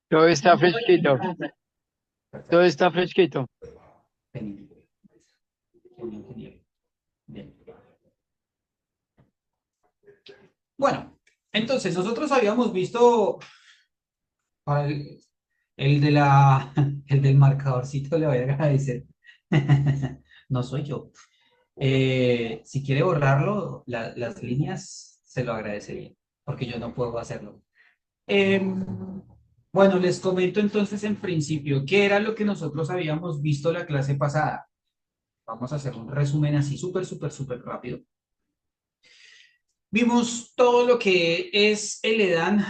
Todo está fresquito. Todo Perfecto. está fresquito. Genial. Genial, genial. Bien. Bueno, entonces nosotros habíamos visto para el de la, el del marcadorcito, le voy a agradecer. No soy yo. Si quiere borrarlo, las líneas, se lo agradecería, porque yo no puedo hacerlo. Em, bueno, les comento entonces en principio qué era lo que nosotros habíamos visto la clase pasada. Vamos a hacer un resumen así súper, súper, súper rápido. Vimos todo lo que es el EDAN,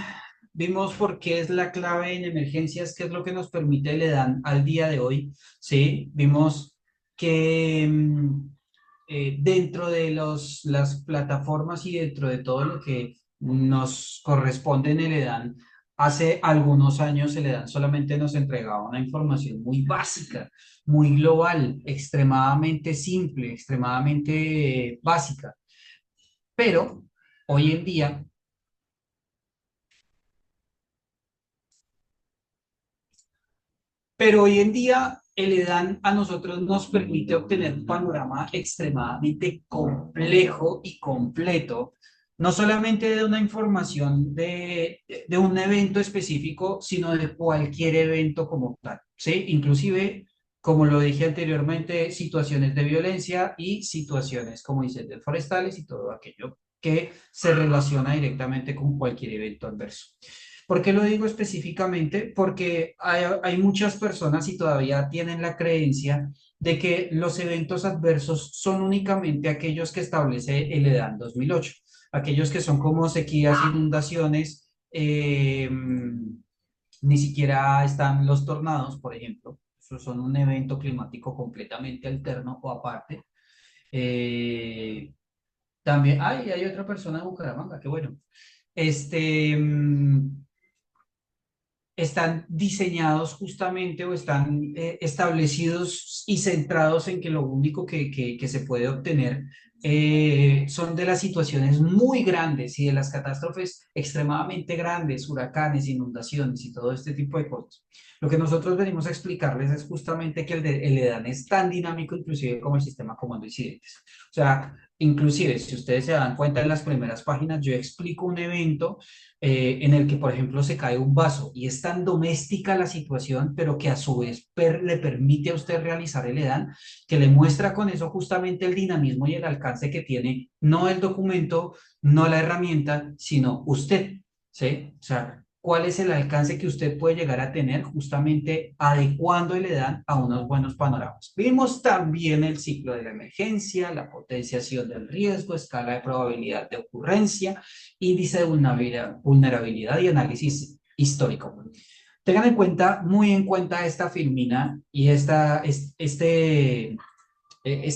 vimos por qué es la clave en emergencias, qué es lo que nos permite el EDAN al día de hoy, ¿sí? Vimos que dentro de las plataformas y dentro de todo lo que nos corresponde en el EDAN, hace algunos años el EDAN solamente nos entregaba una información muy básica, muy global, extremadamente simple, extremadamente básica, pero hoy en día, pero hoy en día el EDAN a nosotros nos permite obtener un panorama extremadamente complejo y completo, no solamente de una información de un evento específico, sino de cualquier evento como tal, ¿sí? Inclusive, como lo dije anteriormente, situaciones de violencia y situaciones como incendios forestales y todo aquello que se relaciona directamente con cualquier evento adverso. ¿Por qué lo digo específicamente? Porque hay muchas personas y todavía tienen la creencia de que los eventos adversos son únicamente aquellos que establece el EDAN 2008, aquellos que son como sequías, inundaciones, ni siquiera están los tornados, por ejemplo, esos son un evento climático completamente alterno o aparte. Eh, también, hay otra persona de Bucaramanga, qué bueno. Este, están diseñados justamente o están establecidos y centrados en que lo único que se puede obtener son de las situaciones muy grandes y de las catástrofes extremadamente grandes, huracanes, inundaciones y todo este tipo de cosas. Lo que nosotros venimos a explicarles es justamente que el EDAN es tan dinámico inclusive como el sistema comando incidentes. O sea, inclusive si ustedes se dan cuenta en las primeras páginas, yo explico un evento en el que, por ejemplo, se cae un vaso y es tan doméstica la situación, pero que a su vez le permite a usted realizar el EDAN, que le muestra con eso justamente el dinamismo y el alcance que tiene, no el documento, no la herramienta, sino usted, ¿sí? O sea, cuál es el alcance que usted puede llegar a tener justamente adecuando el EDAN a unos buenos panoramas. Vimos también el ciclo de la emergencia, la potenciación del riesgo, escala de probabilidad de ocurrencia, índice de vulnerabilidad y análisis histórico. Tengan en cuenta, muy en cuenta esta filmina y esta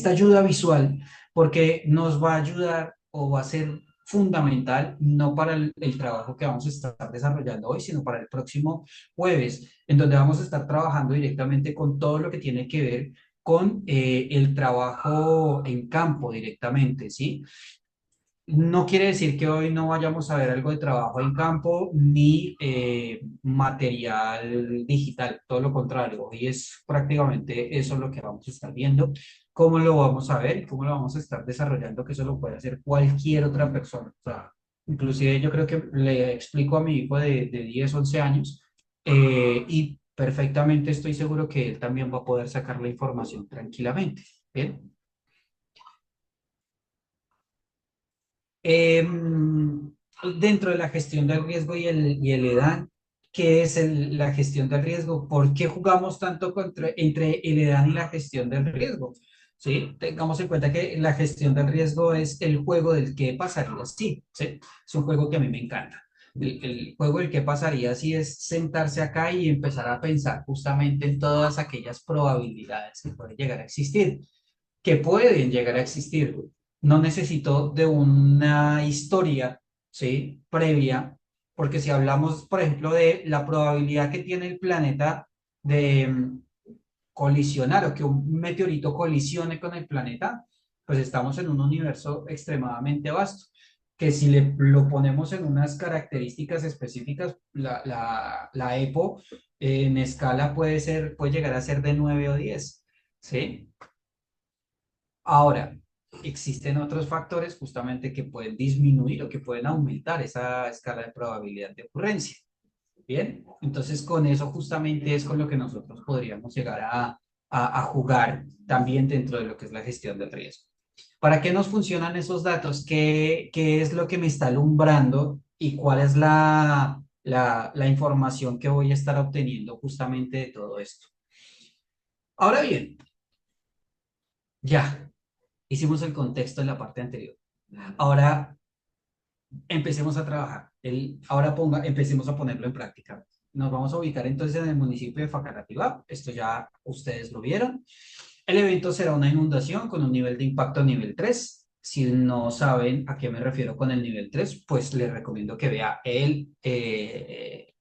ayuda visual, porque nos va a ayudar o va a ser fundamental, no para el trabajo que vamos a estar desarrollando hoy, sino para el próximo jueves, en donde vamos a estar trabajando directamente con todo lo que tiene que ver con el trabajo en campo directamente, ¿sí? No quiere decir que hoy no vayamos a ver algo de trabajo en campo ni material digital, todo lo contrario, hoy es prácticamente eso lo que vamos a estar viendo, cómo lo vamos a ver y cómo lo vamos a estar desarrollando, que eso lo puede hacer cualquier otra persona. O sea, inclusive yo creo que le explico a mi hijo de 10 11 años y perfectamente estoy seguro que él también va a poder sacar la información tranquilamente. ¿Bien? Dentro de la gestión del riesgo y el EDAN, ¿qué es la gestión del riesgo? ¿Por qué jugamos tanto entre el EDAN y la gestión del riesgo? ¿Sí? Tengamos en cuenta que la gestión del riesgo es el juego del qué pasaría si, ¿sí? Es un juego que a mí me encanta. El juego del qué pasaría si es sentarse acá y empezar a pensar justamente en todas aquellas probabilidades que pueden llegar a existir, que pueden llegar a existir. No necesito de una historia, ¿sí? Previa, porque si hablamos, por ejemplo, de la probabilidad que tiene el planeta de colisionar o que un meteorito colisione con el planeta, pues estamos en un universo extremadamente vasto. que si lo ponemos en unas características específicas, la EPO en escala puede llegar a ser de 9 o 10, ¿sí? Ahora, existen otros factores justamente que pueden disminuir o que pueden aumentar esa escala de probabilidad de ocurrencia. Bien, entonces con eso justamente es con lo que nosotros podríamos llegar a jugar también dentro de lo que es la gestión del riesgo. ¿Para qué nos funcionan esos datos? ¿Qué es lo que me está alumbrando y cuál es la información que voy a estar obteniendo justamente de todo esto? Ahora bien, ya hicimos el contexto en la parte anterior. Ahora empecemos a trabajar. Empecemos a ponerlo en práctica. Nos vamos a ubicar entonces en el municipio de Facatativá. Esto ya ustedes lo vieron. El evento será una inundación con un nivel de impacto nivel 3. Si no saben a qué me refiero con el nivel 3, pues les recomiendo que vea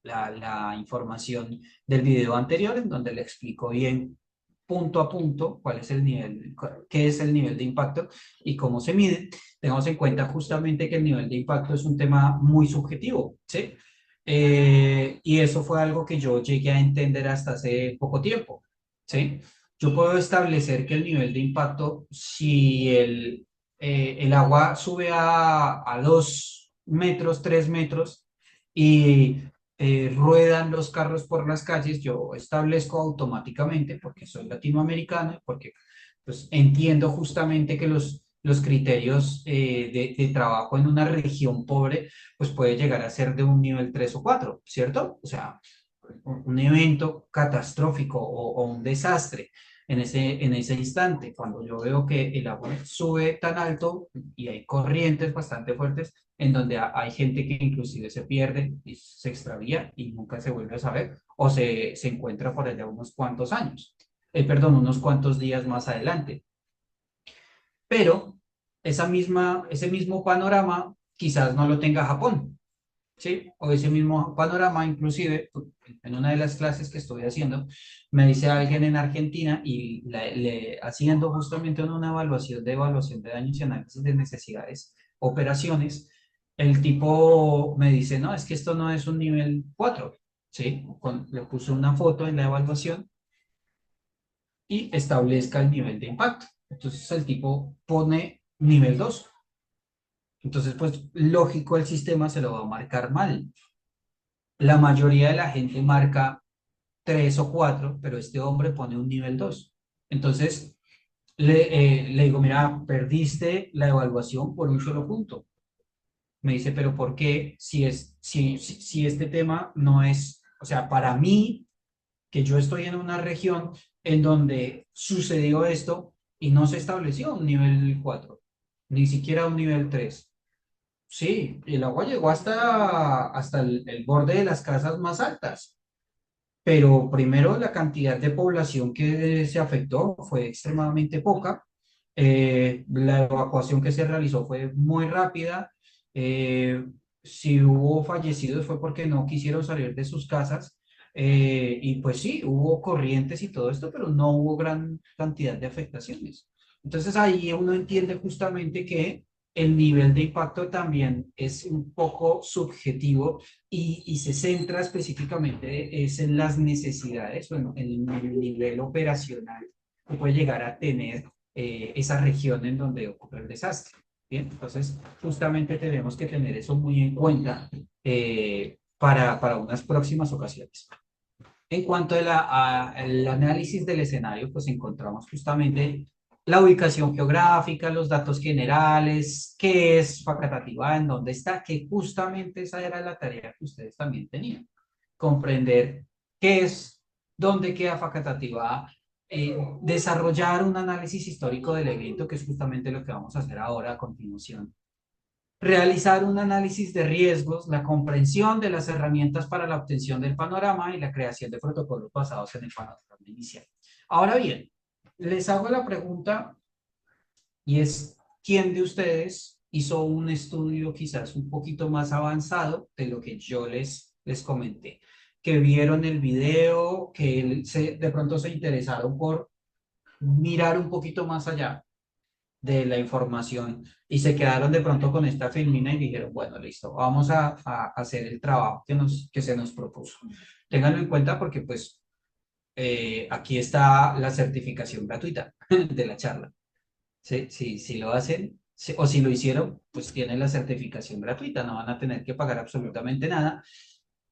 la información del video anterior en donde le explico bien punto a punto cuál es el nivel, qué es el nivel de impacto y cómo se mide. Tengamos en cuenta justamente que el nivel de impacto es un tema muy subjetivo, ¿sí? Y eso fue algo que yo llegué a entender hasta hace poco tiempo, ¿sí? Yo puedo establecer que el nivel de impacto, si el agua sube a 2 metros, 3 metros y ruedan los carros por las calles, yo establezco automáticamente, porque soy latinoamericano, porque pues, entiendo justamente que los criterios de trabajo en una región pobre, pues puede llegar a ser de un nivel 3 o 4, ¿cierto? O sea, un evento catastrófico o un desastre en ese instante, cuando yo veo que el agua sube tan alto y hay corrientes bastante fuertes, en donde hay gente que inclusive se pierde y se extravía y nunca se vuelve a saber, o se encuentra por allá unos cuantos años, perdón, unos cuantos días más adelante. Pero ese mismo panorama quizás no lo tenga Japón, ¿sí? O ese mismo panorama, inclusive, en una de las clases que estoy haciendo, me dice alguien en Argentina y haciendo justamente una evaluación de daños y análisis de necesidades, operaciones, el tipo me dice, no, es que esto no es un nivel 4, ¿sí? Le puse una foto en la evaluación y establezca el nivel de impacto. Entonces el tipo pone nivel 2. Entonces, pues lógico, el sistema se lo va a marcar mal. La mayoría de la gente marca 3 o 4, pero este hombre pone un nivel 2. Entonces, le digo, mira, perdiste la evaluación por un solo punto. Me dice, pero ¿por qué si este tema no es, o sea, para mí, que yo estoy en una región en donde sucedió esto y no se estableció un nivel 4, ni siquiera un nivel 3? Sí, el agua llegó hasta el borde de las casas más altas. Pero primero la cantidad de población que se afectó fue extremadamente poca. La evacuación que se realizó fue muy rápida. Eh, si hubo fallecidos fue porque no quisieron salir de sus casas. Y pues sí, hubo corrientes y todo esto, pero no hubo gran cantidad de afectaciones. Entonces ahí uno entiende justamente que el nivel de impacto también es un poco subjetivo y se centra específicamente es en las necesidades, bueno, en el nivel operacional que puede llegar a tener esa región en donde ocurre el desastre. Bien, entonces justamente tenemos que tener eso muy en cuenta para unas próximas ocasiones. En cuanto al análisis del escenario, pues encontramos justamente la ubicación geográfica, los datos generales, qué es Facatativá, en dónde está, que justamente esa era la tarea que ustedes también tenían. Comprender qué es, dónde queda Facatativá, desarrollar un análisis histórico del evento, que es justamente lo que vamos a hacer ahora a continuación. Realizar un análisis de riesgos, la comprensión de las herramientas para la obtención del panorama y la creación de protocolos basados en el panorama inicial. Ahora bien, les hago la pregunta y es, ¿quién de ustedes hizo un estudio quizás un poquito más avanzado de lo que yo les comenté? Que vieron el video, que de pronto se interesaron por mirar un poquito más allá. de la información y se quedaron de pronto con esta filmina y dijeron, bueno, listo, vamos a hacer el trabajo que se nos propuso. Ténganlo en cuenta porque pues aquí está la certificación gratuita de la charla. Si lo hacen o si lo hicieron, pues tienen la certificación gratuita, no van a tener que pagar absolutamente nada.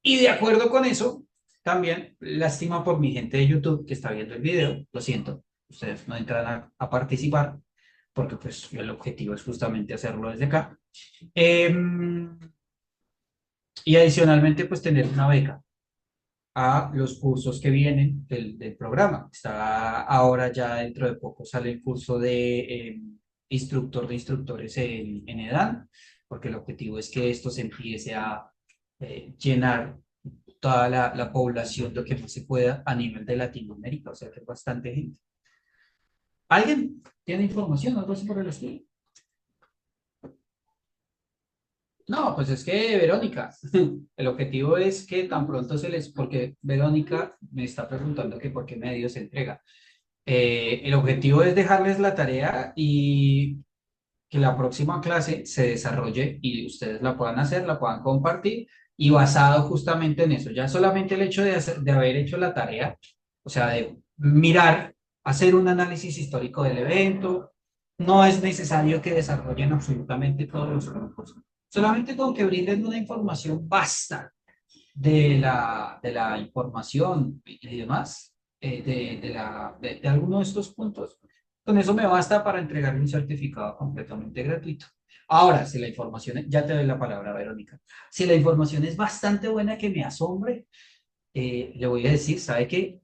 Y de acuerdo con eso, también lástima por mi gente de YouTube que está viendo el video, lo siento, ustedes no entran a participar porque pues el objetivo es justamente hacerlo desde acá. Y adicionalmente pues tener una beca a los cursos que vienen del programa. Está ahora ya dentro de poco sale el curso de instructor de instructores en EDAN, porque el objetivo es que esto se empiece a llenar toda la población lo que más se pueda a nivel de Latinoamérica, o sea que es bastante gente. ¿Alguien tiene información o algo así por el estilo? No, pues es que Verónica, el objetivo es que tan pronto porque Verónica me está preguntando que por qué medio se entrega. El objetivo es dejarles la tarea y que la próxima clase se desarrolle y ustedes la puedan hacer, la puedan compartir y basado justamente en eso. Ya solamente el hecho de haber hecho la tarea, o sea, de mirar, hacer un análisis histórico del evento, no es necesario que desarrollen absolutamente todos los grupos. Solamente con que brinden una información basta de la información y demás, de alguno de estos puntos. Con eso me basta para entregar un certificado completamente gratuito. Ahora, si la información, ya te doy la palabra, Verónica, si la información es bastante buena que me asombre, le voy a decir, ¿sabe qué?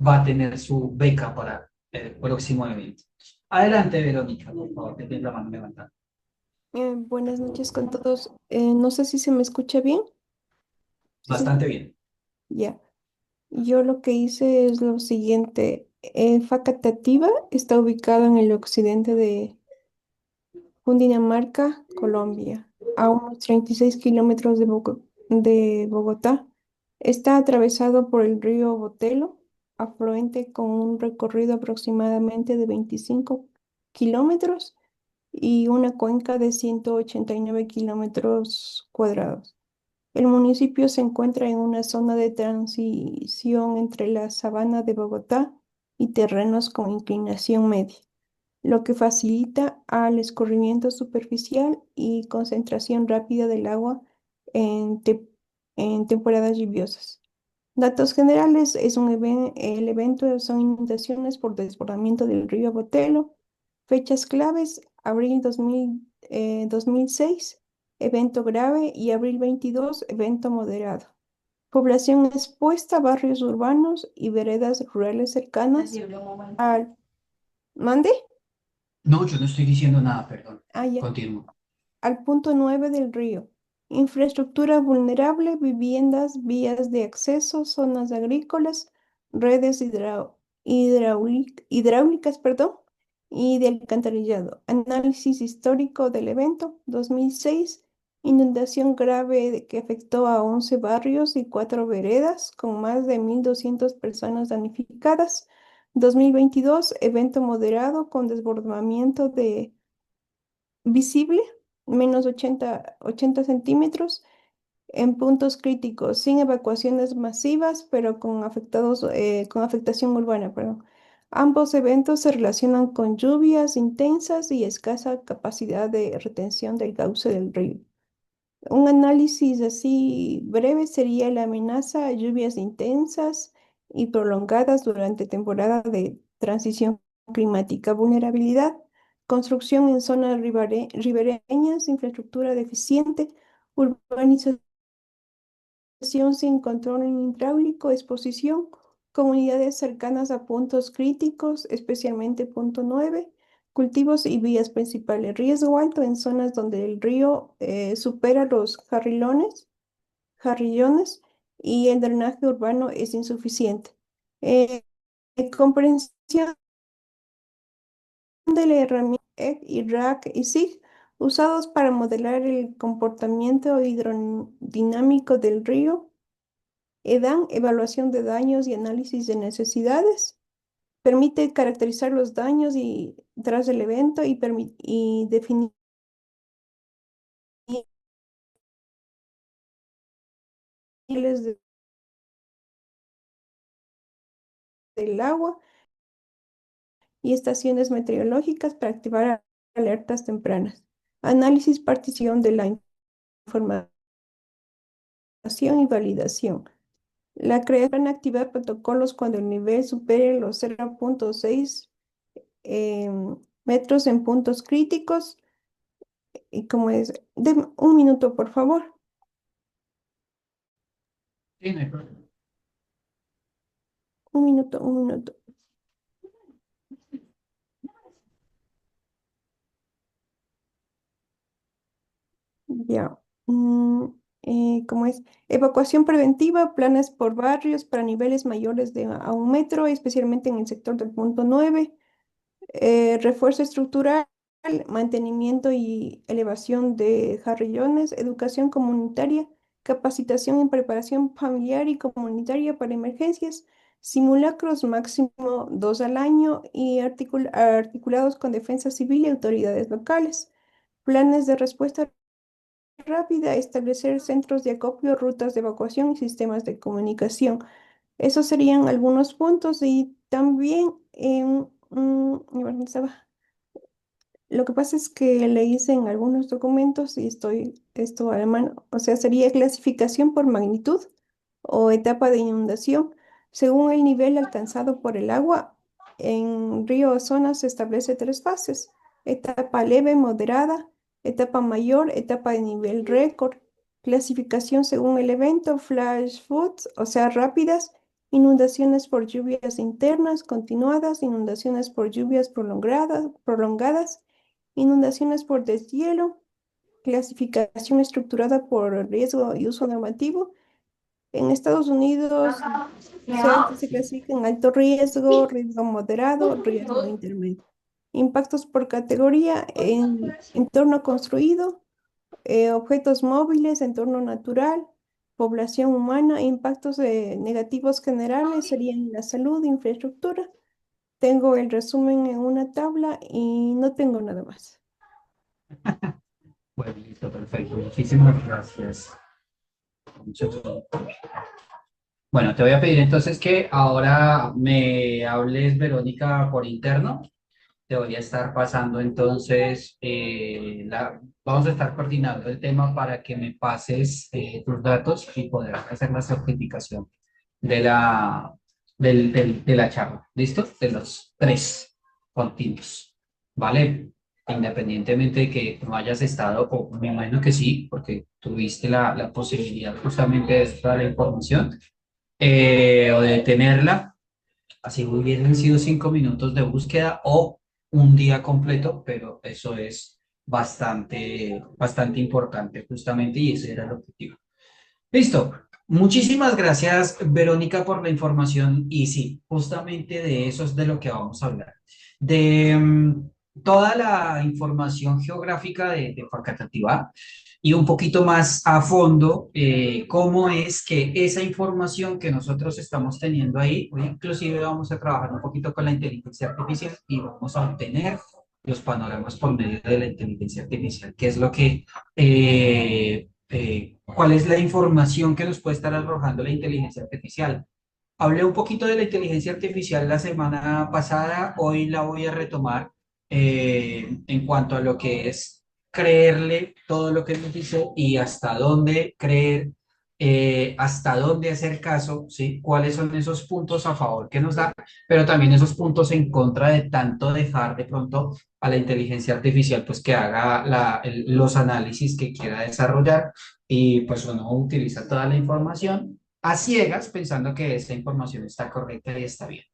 Va a tener su beca para el próximo evento. Adelante, Verónica, por favor, que tienes la mano levantada. Buenas noches con todos. No sé si se me escucha bien. ¿Sí se Bastante escucha? bien. Ya. Yo lo que hice es lo siguiente. Facatativá está ubicado en el occidente de Cundinamarca, Colombia, a unos 36 kilómetros de Bogotá. Está atravesado por el río Botelo, afluente con un recorrido aproximadamente de 25 kilómetros y una cuenca de 189 kilómetros cuadrados. El municipio se encuentra en una zona de transición entre la sabana de Bogotá y terrenos con inclinación media, lo que facilita al escurrimiento superficial y concentración rápida del agua en, en temporadas lluviosas. Datos generales, el evento son inundaciones por desbordamiento del río Botelo. Fechas claves, abril 2006, evento grave, y abril 22, evento moderado. Población expuesta, barrios urbanos y veredas rurales cercanas al... ¿Mande? No, yo no estoy diciendo nada, perdón. Ah, ya. Continúo. Al punto 9 del río. Infraestructura vulnerable, viviendas, vías de acceso, zonas agrícolas, redes hidráulicas, perdón, y de alcantarillado. Análisis histórico del evento 2006. Inundación grave que afectó a 11 barrios y 4 veredas con más de 1.200 personas damnificadas. 2022. Evento moderado con desbordamiento de visible, menos 80 centímetros, en puntos críticos, sin evacuaciones masivas, pero con afectación urbana, perdón. Ambos eventos se relacionan con lluvias intensas y escasa capacidad de retención del cauce del río. Un análisis así breve sería la amenaza a lluvias intensas y prolongadas durante temporada de transición climática, vulnerabilidad, construcción en zonas ribereñas, infraestructura deficiente, urbanización sin control hidráulico, exposición, comunidades cercanas a puntos críticos, especialmente punto 9, cultivos y vías principales. Riesgo alto en zonas donde el río supera los jarrillones y el drenaje urbano es insuficiente. Eh, Comprensión de la herramienta y RAC y SIG usados para modelar el comportamiento hidrodinámico del río. EDAN, evaluación de daños y análisis de necesidades. permite caracterizar los daños tras el evento y definir niveles del agua y estaciones meteorológicas para activar alertas tempranas. Análisis, partición de la información y validación. La creación de activar protocolos cuando el nivel supere los 0.6 metros en puntos críticos. Y como es, deme un minuto, por favor. Sí, no hay problema. Un minuto, un minuto. Ya. Mm, ¿Cómo es? Evacuación preventiva, planes por barrios para niveles mayores de a 1 metro, especialmente en el sector del punto 9. Refuerzo estructural, mantenimiento y elevación de jarrillones, educación comunitaria, capacitación en preparación familiar y comunitaria para emergencias, simulacros máximo 2 al año y articulados con defensa civil y autoridades locales. Planes de respuesta rápida, establecer centros de acopio, rutas de evacuación y sistemas de comunicación. Esos serían algunos puntos y también, ¿dónde estaba? Lo que pasa es que le hice en algunos documentos y esto a la mano. O sea, sería clasificación por magnitud o etapa de inundación. Según el nivel alcanzado por el agua, en río o zona se establece 3 fases: etapa leve, moderada, etapa mayor, etapa de nivel récord. Clasificación según el evento, flash floods, o sea, rápidas, inundaciones por lluvias internas, continuadas, inundaciones por lluvias prolongadas, inundaciones por deshielo, clasificación estructurada por riesgo y uso normativo. En Estados Unidos se clasifica en alto riesgo, riesgo moderado, riesgo intermedio. Impactos por categoría en entorno construido, objetos móviles, entorno natural, población humana. Impactos negativos generales serían la salud, infraestructura. Tengo el resumen en una tabla y no tengo nada más. Bueno, listo, perfecto. Muchísimas gracias. Muchas gracias. Bueno, te voy a pedir entonces que ahora me hables, Verónica, por interno. Te voy a estar pasando entonces, vamos a estar coordinando el tema para que me pases tus datos y poder hacer la certificación de de la charla. ¿Listo? De los 3 continuos. ¿Vale? Independientemente de que no hayas estado, o me imagino que sí, porque tuviste la posibilidad justamente de extraer la información o de tenerla. Así hubiesen sido 5 minutos de búsqueda o un día completo, pero eso es bastante importante justamente y ese era el objetivo. Listo. Muchísimas gracias, Verónica, por la información. Y sí, justamente de eso es de lo que vamos a hablar. De toda la información geográfica de Facatativá y un poquito más a fondo, cómo es que esa información que nosotros estamos teniendo ahí, hoy inclusive vamos a trabajar un poquito con la inteligencia artificial y vamos a obtener los panoramas por medio de la inteligencia artificial, que es lo que cuál es la información que nos puede estar arrojando la inteligencia artificial. Hablé un poquito de la inteligencia artificial la semana pasada, hoy la voy a retomar en cuanto a lo que es creerle todo lo que nos dice y hasta dónde creer, hasta dónde hacer caso, ¿sí? Cuáles son esos puntos a favor que nos da, pero también esos puntos en contra de tanto dejar de pronto a la inteligencia artificial pues que haga los análisis que quiera desarrollar y pues uno utiliza toda la información a ciegas pensando que esta información está correcta y está bien.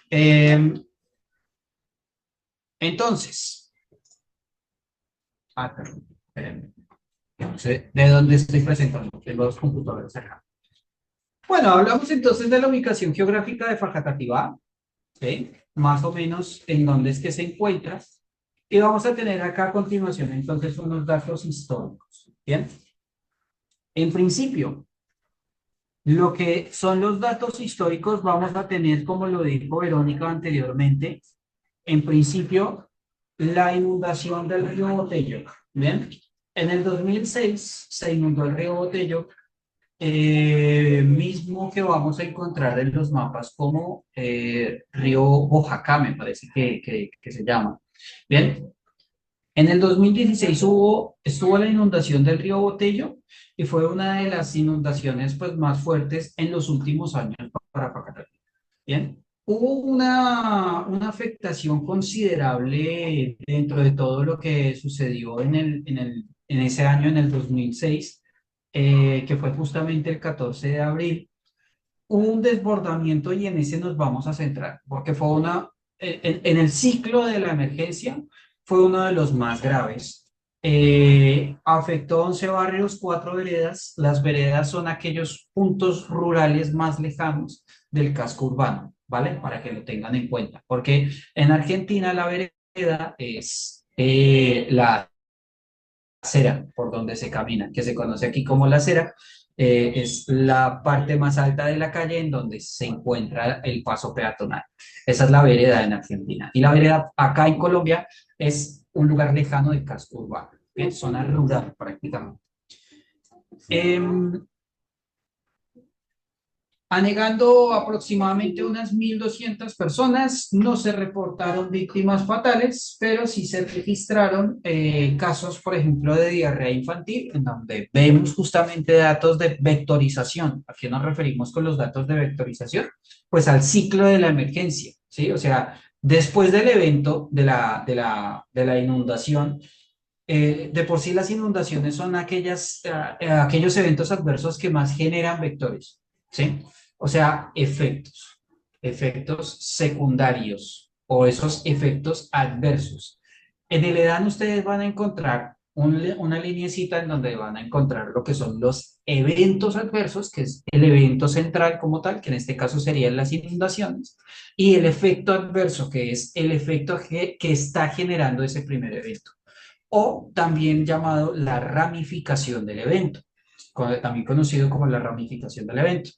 Eh, entonces, perdón, espérenme, no sé de dónde estoy presentando, tengo dos computadores acá. Bueno, hablamos entonces de la ubicación geográfica de Facatativá, ¿sí? Más o menos en dónde es que se encuentra. Y vamos a tener acá a continuación entonces unos datos históricos, ¿bien? En principio, Lo que son los datos históricos vamos a tener, como lo dijo Verónica anteriormente, en principio, la inundación del río Botello. Bien, en el 2006 se inundó el río Botello, mismo que vamos a encontrar en los mapas como río Oaxaca, me parece que se llama. Bien, en el 2016 estuvo la inundación del río Botello y fue una de las inundaciones pues, más fuertes en los últimos años para Pacatá. Bien, hubo una afectación considerable dentro de todo lo que sucedió en ese año, en el 2006, que fue justamente el 14 de abril. Hubo un desbordamiento y en ese nos vamos a centrar, porque fue en el ciclo de la emergencia, fue uno de los más graves. Afectó 11 barrios, 4 veredas. Las veredas son aquellos puntos rurales más lejanos del casco urbano, ¿vale? Para que lo tengan en cuenta, porque en Argentina la vereda es la acera por donde se camina, que se conoce aquí como la acera, es la parte más alta de la calle en donde se encuentra el paso peatonal. Esa es la vereda en Argentina. Y la vereda acá en Colombia es un lugar lejano del casco urbano, es zona rural prácticamente. Anegando aproximadamente unas 1.200 personas, no se reportaron víctimas fatales, pero sí se registraron casos, por ejemplo, de diarrea infantil, en donde vemos justamente datos de vectorización. ¿A qué nos referimos con los datos de vectorización? Pues al ciclo de la emergencia, ¿sí? O sea, después del evento de la inundación, de por sí las inundaciones son aquellos eventos adversos que más generan vectores, ¿sí? O sea, efectos secundarios o esos efectos adversos. En el EDAN ustedes van a encontrar una lineecita en donde van a encontrar lo que son los eventos adversos, que es el evento central como tal, que en este caso serían las inundaciones, y el efecto adverso, que es el efecto que está generando ese primer evento o también llamado la ramificación del evento, también conocido como la ramificación del evento.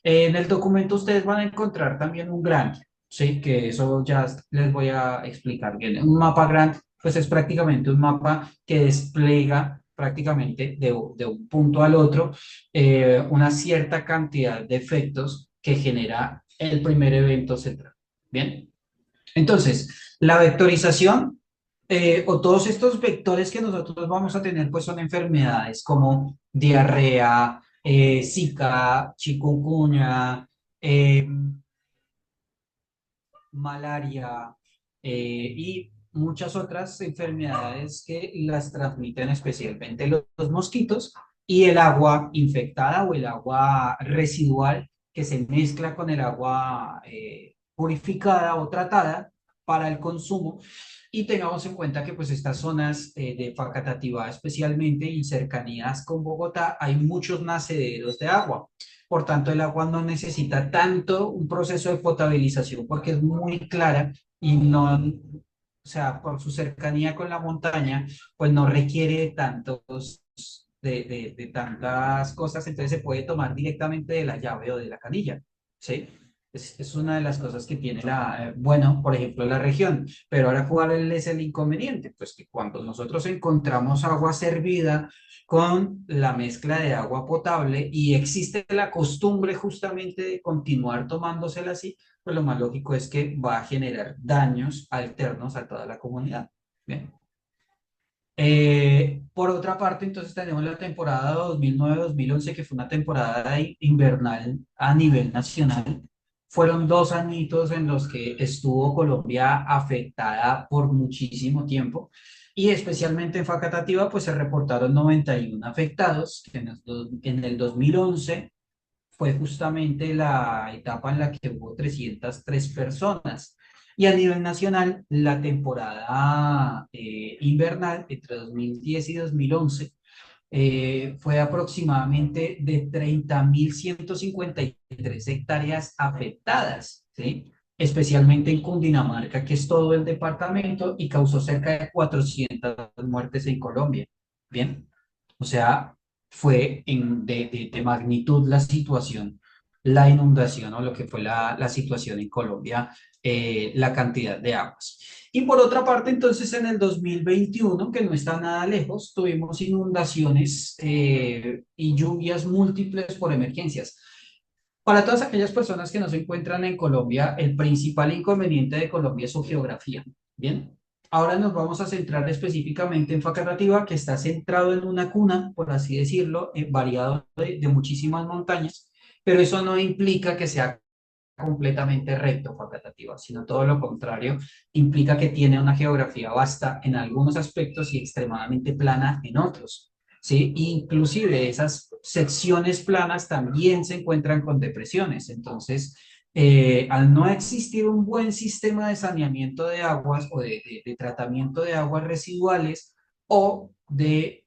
En el documento ustedes van a encontrar también un grant, ¿sí? Que eso ya les voy a explicar bien. Un mapa grant, pues es prácticamente un mapa que despliega prácticamente de un punto al otro una cierta cantidad de efectos que genera el primer evento central. Bien, entonces, la vectorización o todos estos vectores que nosotros vamos a tener, pues son enfermedades como diarrea, Zika, chikungunya, eh, malaria y muchas otras enfermedades que las transmiten especialmente los mosquitos y el agua infectada o el agua residual que se mezcla con el agua purificada o tratada para el consumo. Y tengamos en cuenta que pues estas zonas de Facatativá especialmente y cercanías con Bogotá hay muchos nacederos de agua. Por tanto, el agua no necesita tanto un proceso de potabilización porque es muy clara y no, o sea, por su cercanía con la montaña, pues no requiere de tantas cosas, entonces se puede tomar directamente de la llave o de la canilla, ¿sí? Es una de las cosas que tiene bueno, por ejemplo, la región. Pero ahora, ¿cuál es el inconveniente? Pues que cuando nosotros encontramos agua servida con la mezcla de agua potable y existe la costumbre justamente de continuar tomándosela así, pues lo más lógico es que va a generar daños alternos a toda la comunidad. Bien. Por otra parte, entonces tenemos la temporada 2009-2011, que fue una temporada invernal a nivel nacional. Fueron 2 añitos en los que estuvo Colombia afectada por muchísimo tiempo y especialmente en Facatativá, pues se reportaron 91 afectados. En el 2011 fue justamente la etapa en la que hubo 303 personas. Y a nivel nacional, la temporada invernal entre 2010 y 2011 fue aproximadamente de 30.153 hectáreas afectadas, ¿sí? Especialmente en Cundinamarca, que es todo el departamento, y causó cerca de 400 muertes en Colombia. Bien, o sea, fue de magnitud la situación, la inundación o lo que fue la situación en Colombia, la cantidad de aguas. Y por otra parte, entonces en el 2021, que no está nada lejos, tuvimos inundaciones y lluvias múltiples por emergencias. Para todas aquellas personas que no se encuentran en Colombia, el principal inconveniente de Colombia es su geografía. Bien, ahora nos vamos a centrar específicamente en Facatativá, que está centrado en una cuna, por así decirlo, variado de muchísimas montañas, pero eso no implica que sea completamente recto Facatativá, sino todo lo contrario, implica que tiene una geografía vasta en algunos aspectos y extremadamente plana en otros. ¿Sí? Inclusive esas secciones planas también se encuentran con depresiones. Entonces, al no existir un buen sistema de saneamiento de aguas o de tratamiento de aguas residuales o de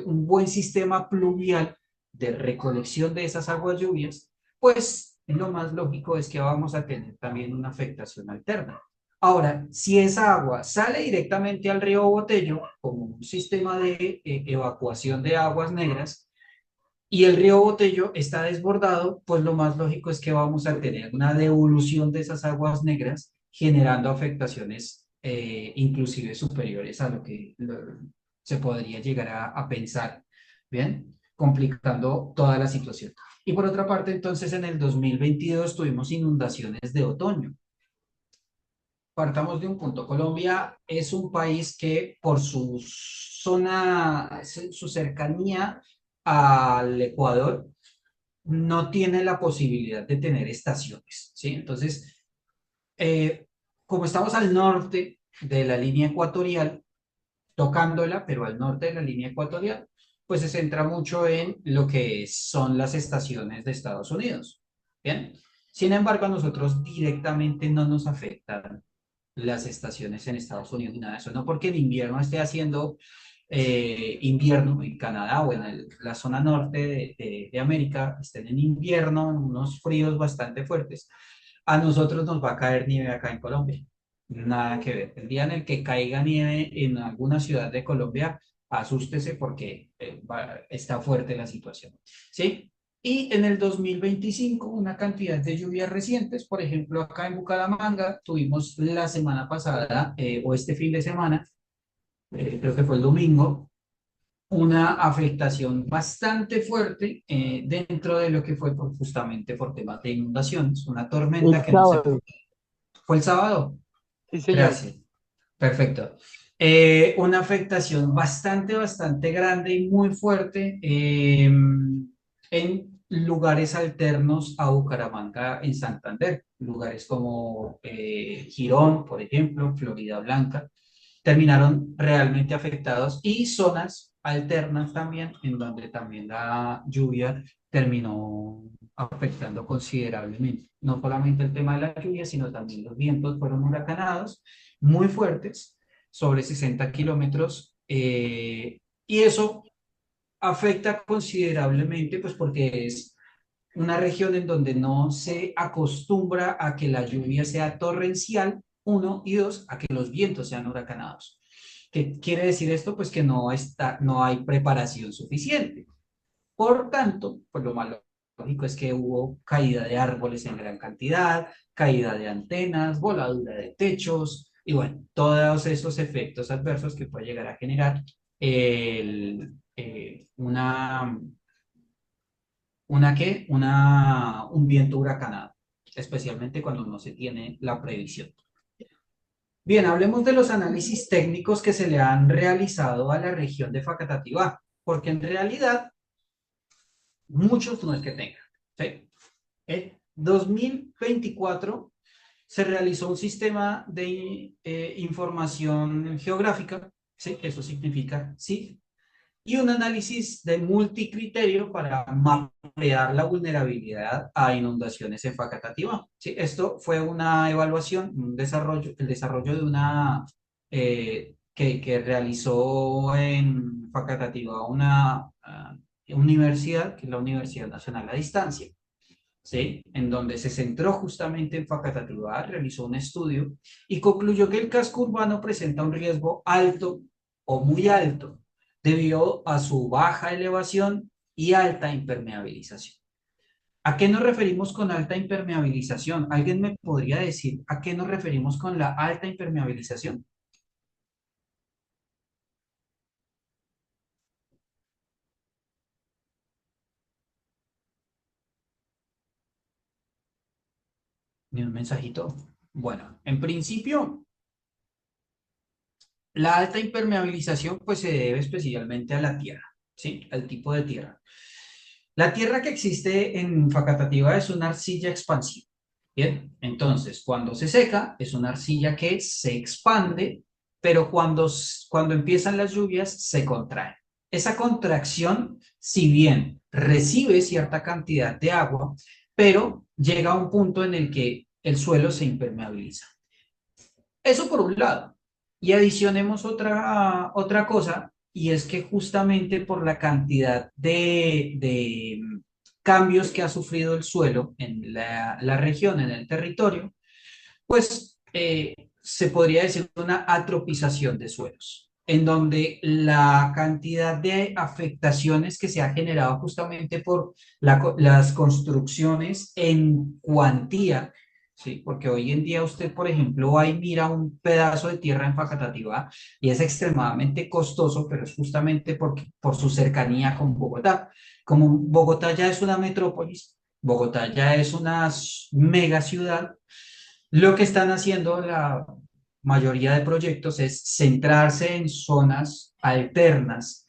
un buen sistema pluvial de recolección de esas aguas lluvias, pues lo más lógico es que vamos a tener también una afectación alterna. Ahora, si esa agua sale directamente al río Botello, como un sistema de evacuación de aguas negras, y el río Botello está desbordado, pues lo más lógico es que vamos a tener una devolución de esas aguas negras, generando afectaciones inclusive superiores a lo que se podría llegar a pensar, ¿bien? Complicando toda la situación. Y por otra parte, entonces en el 2022 tuvimos inundaciones de otoño. Partamos de un punto. Colombia es un país que por su zona, su cercanía al Ecuador, no tiene la posibilidad de tener estaciones, ¿sí? Entonces, eh, como estamos al norte de la línea ecuatorial, tocándola, pero al norte de la línea ecuatorial, pues se centra mucho en lo que son las estaciones de Estados Unidos, ¿bien? Sin embargo, a nosotros directamente no nos afectan las estaciones en Estados Unidos ni nada de eso, no porque el invierno esté haciendo invierno en Canadá o en la zona norte de América, estén en invierno, en unos fríos bastante fuertes, a nosotros nos va a caer nieve acá en Colombia. Nada que ver. El día en el que caiga nieve en alguna ciudad de Colombia, asústese porque está fuerte la situación. ¿Sí? Y en el 2025, una cantidad de lluvias recientes, por ejemplo, acá en Bucaramanga, tuvimos la semana pasada o este fin de semana, creo que fue el domingo, una afectación bastante fuerte dentro de lo que fue justamente por temas de inundaciones, una El tormenta que no se... sábado. ¿Fue el sábado? Sí, señor. Gracias. Perfecto. Una afectación bastante grande y muy fuerte en lugares alternos a Bucaramanga en Santander, lugares como Girón, por ejemplo, Florida Blanca, terminaron realmente afectados y zonas alternas también, en donde también la lluvia terminó afectando considerablemente. No solamente el tema de la lluvia, sino también los vientos fueron huracanados, muy fuertes, sobre 60 kilómetros, y eso afecta considerablemente, pues porque es una región en donde no se acostumbra a que la lluvia sea torrencial, uno, y dos, a que los vientos sean huracanados. ¿Qué quiere decir esto? Pues que no hay preparación suficiente. Por tanto, pues lo más lógico es que hubo caída de árboles en gran cantidad, caída de antenas, voladura de techos, y bueno, todos esos efectos adversos que puede llegar a generar el, un viento huracanado, especialmente cuando no se tiene la previsión. Bien, hablemos de los análisis técnicos que se le han realizado a la región de Facatativá, porque en realidad muchos no es que tengan. ¿Sí? En 2024 se realizó un sistema de información geográfica, ¿sí? Eso significa SIG, y un análisis de multicriterio para mapear la vulnerabilidad a inundaciones en Facatativá. ¿Sí? Esto fue una evaluación, un desarrollo, el desarrollo de una que realizó en Facatativá una universidad, que es la Universidad Nacional a Distancia. ¿Sí? En donde se centró justamente en Facatativá, realizó un estudio y concluyó que el casco urbano presenta un riesgo alto o muy alto debido a su baja elevación y alta impermeabilización. ¿A qué nos referimos con alta impermeabilización? ¿Alguien me podría decir a qué nos referimos con la alta impermeabilización? Ni un mensajito. Bueno, en principio, la alta impermeabilización pues se debe especialmente a la tierra, ¿sí? Al tipo de tierra. La tierra que existe en Facatativá es una arcilla expansiva. Bien, entonces cuando se seca es una arcilla que se expande, pero cuando empiezan las lluvias se contrae. Esa contracción, si bien recibe cierta cantidad de agua, pero llega a un punto en el que el suelo se impermeabiliza. Eso por un lado. Y adicionemos otra cosa, y es que justamente por la cantidad de cambios que ha sufrido el suelo en la región, en el territorio, pues se podría decir una atropización de suelos, en donde la cantidad de afectaciones que se ha generado justamente por las construcciones en cuantía, ¿sí? Porque hoy en día usted, por ejemplo, va y mira un pedazo de tierra en Facatativá y es extremadamente costoso, pero es justamente por su cercanía con Bogotá. Como Bogotá ya es una metrópolis, Bogotá ya es una mega ciudad, lo que están haciendo la mayoría de proyectos es centrarse en zonas alternas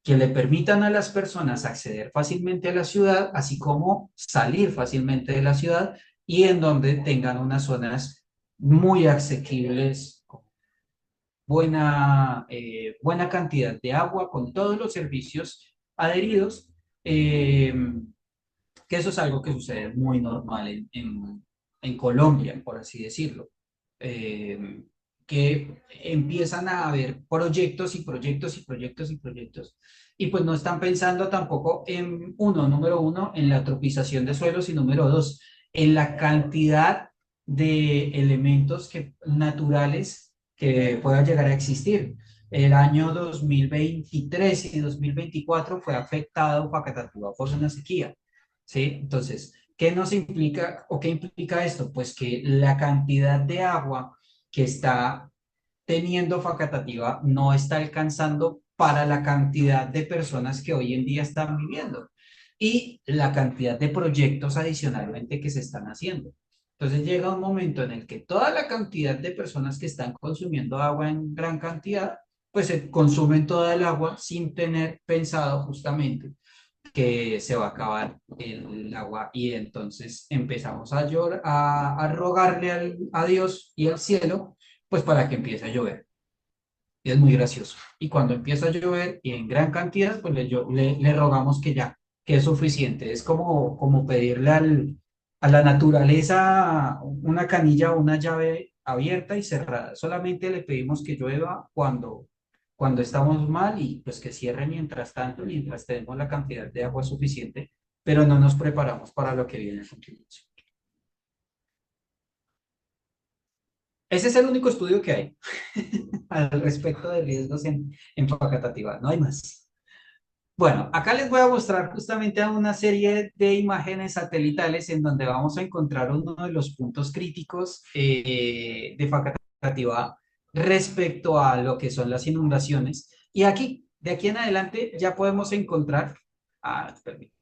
que le permitan a las personas acceder fácilmente a la ciudad, así como salir fácilmente de la ciudad y en donde tengan unas zonas muy asequibles, buena cantidad de agua con todos los servicios adheridos, eh, que eso es algo que sucede muy normal en Colombia, por así decirlo, eh, que empiezan a haber proyectos y proyectos y proyectos y proyectos, y pues no están pensando tampoco en número uno, en la tropización de suelos y número dos, en la cantidad de elementos naturales que puedan llegar a existir. El año 2023 y 2024 fue afectado Facatativá por una sequía. ¿Sí? Entonces, ¿qué nos implica o qué implica esto? Pues que la cantidad de agua que está teniendo Facatativá no está alcanzando para la cantidad de personas que hoy en día están viviendo y la cantidad de proyectos adicionalmente que se están haciendo. Entonces llega un momento en el que toda la cantidad de personas que están consumiendo agua en gran cantidad, pues se consumen toda el agua sin tener pensado justamente que se va a acabar el agua y entonces empezamos a rogarle a Dios y al cielo, pues para que empiece a llover. Y es muy gracioso. Y cuando empieza a llover y en gran cantidad, pues le rogamos que ya, que es suficiente. Es como pedirle a la naturaleza una canilla o una llave abierta y cerrada. Solamente le pedimos que llueva cuando estamos mal y pues que cierre mientras tanto, mientras tenemos la cantidad de agua suficiente, pero no nos preparamos para lo que viene a continuación. Ese es el único estudio que hay al respecto de riesgos en Facatativá, no hay más. Bueno, acá les voy a mostrar justamente a una serie de imágenes satelitales en donde vamos a encontrar uno de los puntos críticos de Facatativá respecto a lo que son las inundaciones. Y aquí, de aquí en adelante, ya podemos encontrar, permítame.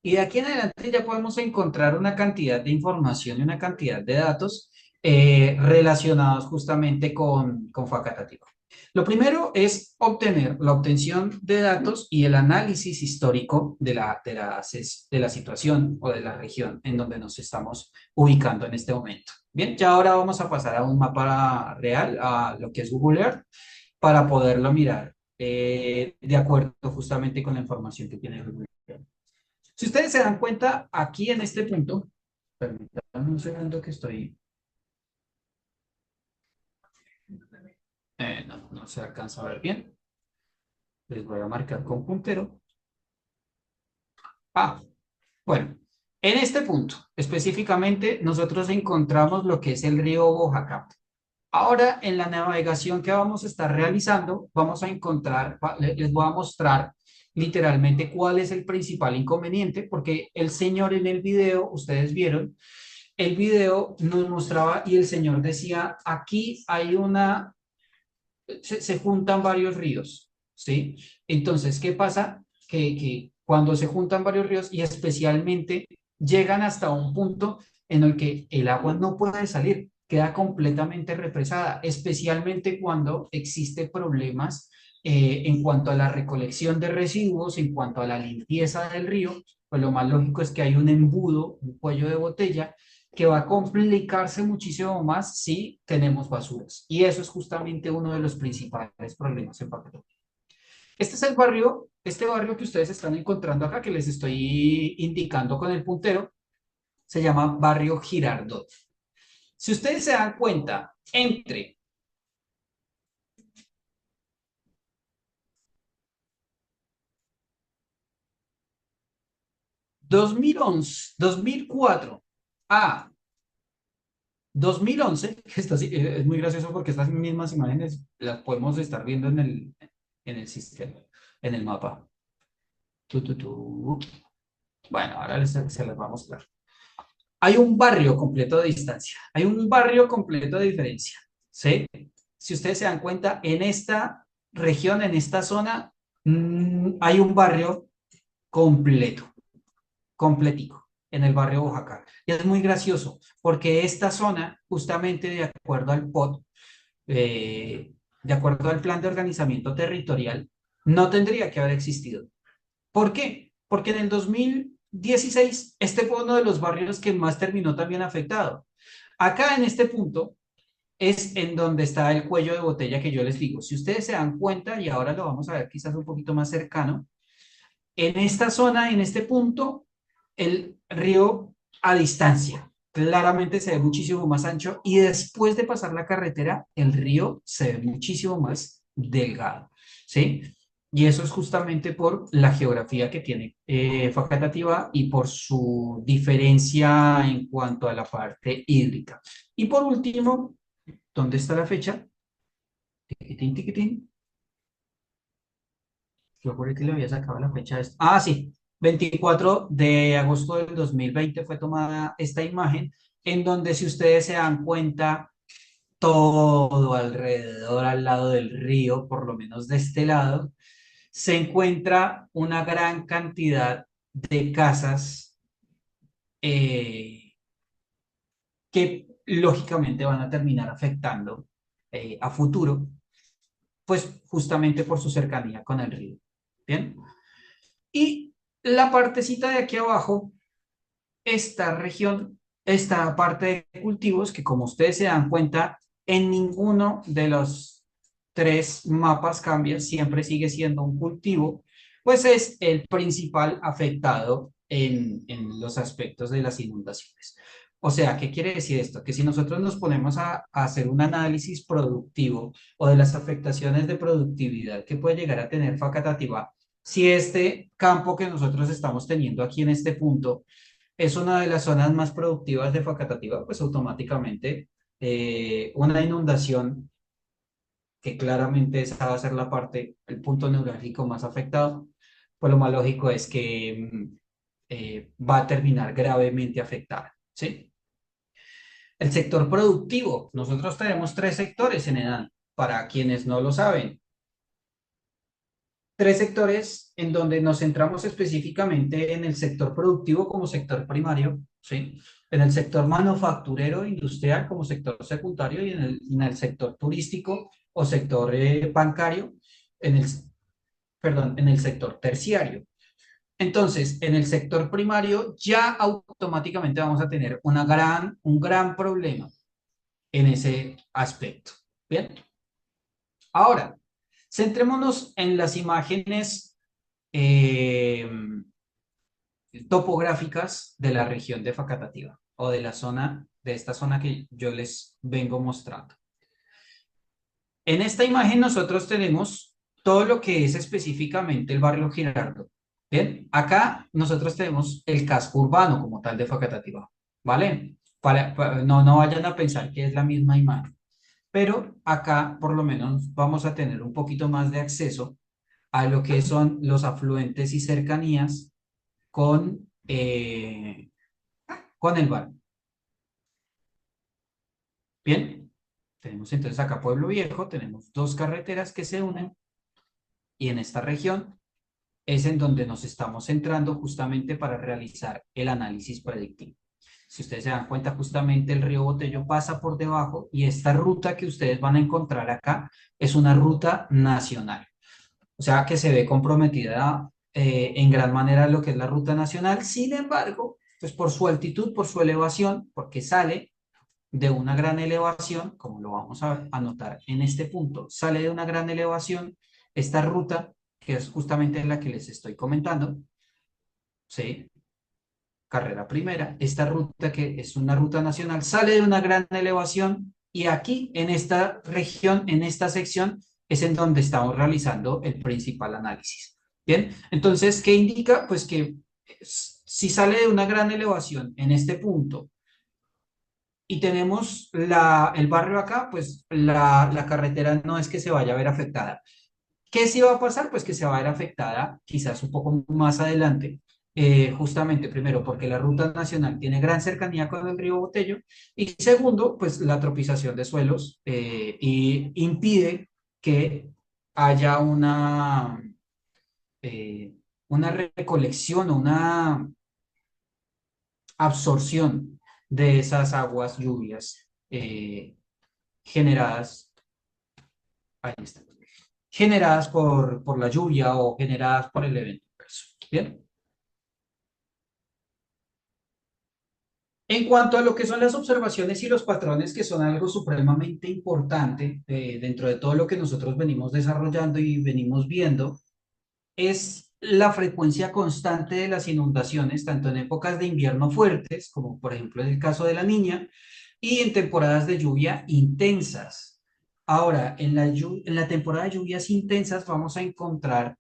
Y de aquí en adelante ya podemos encontrar una cantidad de información y una cantidad de datos relacionados justamente con Facatativá. Lo primero es obtener la obtención de datos y el análisis histórico de la situación o de la región en donde nos estamos ubicando en este momento. Bien, ya ahora vamos a pasar a un mapa real, a lo que es Google Earth, para poderlo mirar de acuerdo justamente con la información que tiene Google Earth. Si ustedes se dan cuenta, aquí en este punto, permítanme un segundo que estoy... no se alcanza a ver bien. Les voy a marcar con puntero. Bueno, en este punto específicamente nosotros encontramos lo que es el río Bojacá. Ahora, en la navegación que vamos a estar realizando, vamos a encontrar, les voy a mostrar literalmente cuál es el principal inconveniente, porque el señor en el video, ustedes vieron, el video nos mostraba y el señor decía, aquí hay se juntan varios ríos, ¿sí? Entonces, ¿qué pasa? Que cuando se juntan varios ríos y especialmente llegan hasta un punto en el que el agua no puede salir, queda completamente represada, especialmente cuando existe problemas en cuanto a la recolección de residuos, en cuanto a la limpieza del río, pues lo más lógico es que hay un embudo, un cuello de botella que va a complicarse muchísimo más si tenemos basuras. Y eso es justamente uno de los principales problemas en Pacatumbo. Este es el barrio, este barrio que ustedes están encontrando acá, que les estoy indicando con el puntero, se llama Barrio Girardot. Si ustedes se dan cuenta, entre dos mil cuatro a 2011, que es muy gracioso porque estas mismas imágenes las podemos estar viendo en el sistema, en el mapa. Bueno, ahora se les va a mostrar. Hay un barrio completo de distancia, hay un barrio completo de diferencia, ¿sí? Si ustedes se dan cuenta, en esta región, en esta zona, hay un barrio completo, completico, en el barrio Oaxaca. Y es muy gracioso, porque esta zona, justamente de acuerdo al POT, de acuerdo al Plan de Organizamiento Territorial, no tendría que haber existido. ¿Por qué? Porque en el 2016 este fue uno de los barrios que más terminó también afectado. Acá en este punto es en donde está el cuello de botella que yo les digo. Si ustedes se dan cuenta, y ahora lo vamos a ver quizás un poquito más cercano, en esta zona, en este punto, el río a distancia claramente se ve muchísimo más ancho y después de pasar la carretera, el río se ve muchísimo más delgado, ¿sí? Y eso es justamente por la geografía que tiene Facatativá y por su diferencia en cuanto a la parte hídrica. Y por último, ¿dónde está la fecha? Tiquitín, tiquitín. Yo por que le había sacado la fecha de esto. Ah, sí, 24 de agosto del 2020 fue tomada esta imagen, en donde si ustedes se dan cuenta, todo alrededor, al lado del río, por lo menos de este lado, se encuentra una gran cantidad de casas que lógicamente van a terminar afectando a futuro, pues justamente por su cercanía con el río. ¿Bien? Y la partecita de aquí abajo, esta región, esta parte de cultivos, que como ustedes se dan cuenta, en ninguno de los tres mapas cambia, siempre sigue siendo un cultivo, pues es el principal afectado en los aspectos de las inundaciones. O sea, ¿qué quiere decir esto? Que si nosotros nos ponemos a hacer un análisis productivo o de las afectaciones de productividad que puede llegar a tener Facatativá, si este campo que nosotros estamos teniendo aquí en este punto es una de las zonas más productivas de Facatativá, pues automáticamente una inundación que claramente esa va a ser la parte, el punto neurálgico más afectado, pues lo más lógico es que va a terminar gravemente afectada, ¿sí? El sector productivo, nosotros tenemos tres sectores en EDAN, para quienes no lo saben. Tres sectores en donde nos centramos específicamente en el sector productivo como sector primario, ¿sí? En el sector manufacturero industrial como sector secundario y en el sector turístico o sector bancario, en el, perdón, en el sector terciario. Entonces, en el sector primario ya automáticamente vamos a tener un gran problema en ese aspecto. Bien, ahora, centrémonos en las imágenes eh, topográficas de la región de Facatativá o de la zona, de esta zona que yo les vengo mostrando. En esta imagen nosotros tenemos todo lo que es específicamente el barrio Girardot. Bien, acá nosotros tenemos el casco urbano como tal de Facatativá, ¿vale? No vayan a pensar que es la misma imagen. pero acá por lo menos vamos a tener un poquito más de acceso a lo que son los afluentes y cercanías con el bar. Bien, tenemos entonces acá Pueblo Viejo, tenemos dos carreteras que se unen y en esta región es en donde nos estamos centrando justamente para realizar el análisis predictivo. Si ustedes se dan cuenta, justamente el río Botello pasa por debajo y esta ruta que ustedes van a encontrar acá es una ruta nacional. O sea que se ve comprometida en gran manera lo que es la ruta nacional. Sin embargo, pues por su altitud, por su elevación, porque sale de una gran elevación, como lo vamos a anotar en este punto, sale de una gran elevación esta ruta, que es justamente la que les estoy comentando, ¿sí? Carrera primera, esta ruta que es una ruta nacional, sale de una gran elevación y aquí en esta región, en esta sección, es en donde estamos realizando el principal análisis. Bien, entonces, ¿qué indica? Pues que si sale de una gran elevación en este punto y tenemos el barrio acá, pues la carretera no es que se vaya a ver afectada. ¿Qué sí va a pasar? Pues que se va a ver afectada quizás un poco más adelante, justamente primero porque la ruta nacional tiene gran cercanía con el río Botello y segundo, pues la tropización de suelos y impide que haya eh, una recolección o una absorción de esas aguas lluvias generadas, ahí está, generadas por la lluvia o generadas por el evento adverso. Bien. En cuanto a lo que son las observaciones y los patrones, que son algo supremamente importante dentro de todo lo que nosotros venimos desarrollando y venimos viendo, es la frecuencia constante de las inundaciones, tanto en épocas de invierno fuertes, como por ejemplo en el caso de la Niña, y en temporadas de lluvia intensas. Ahora, en la temporada de lluvias intensas vamos a encontrar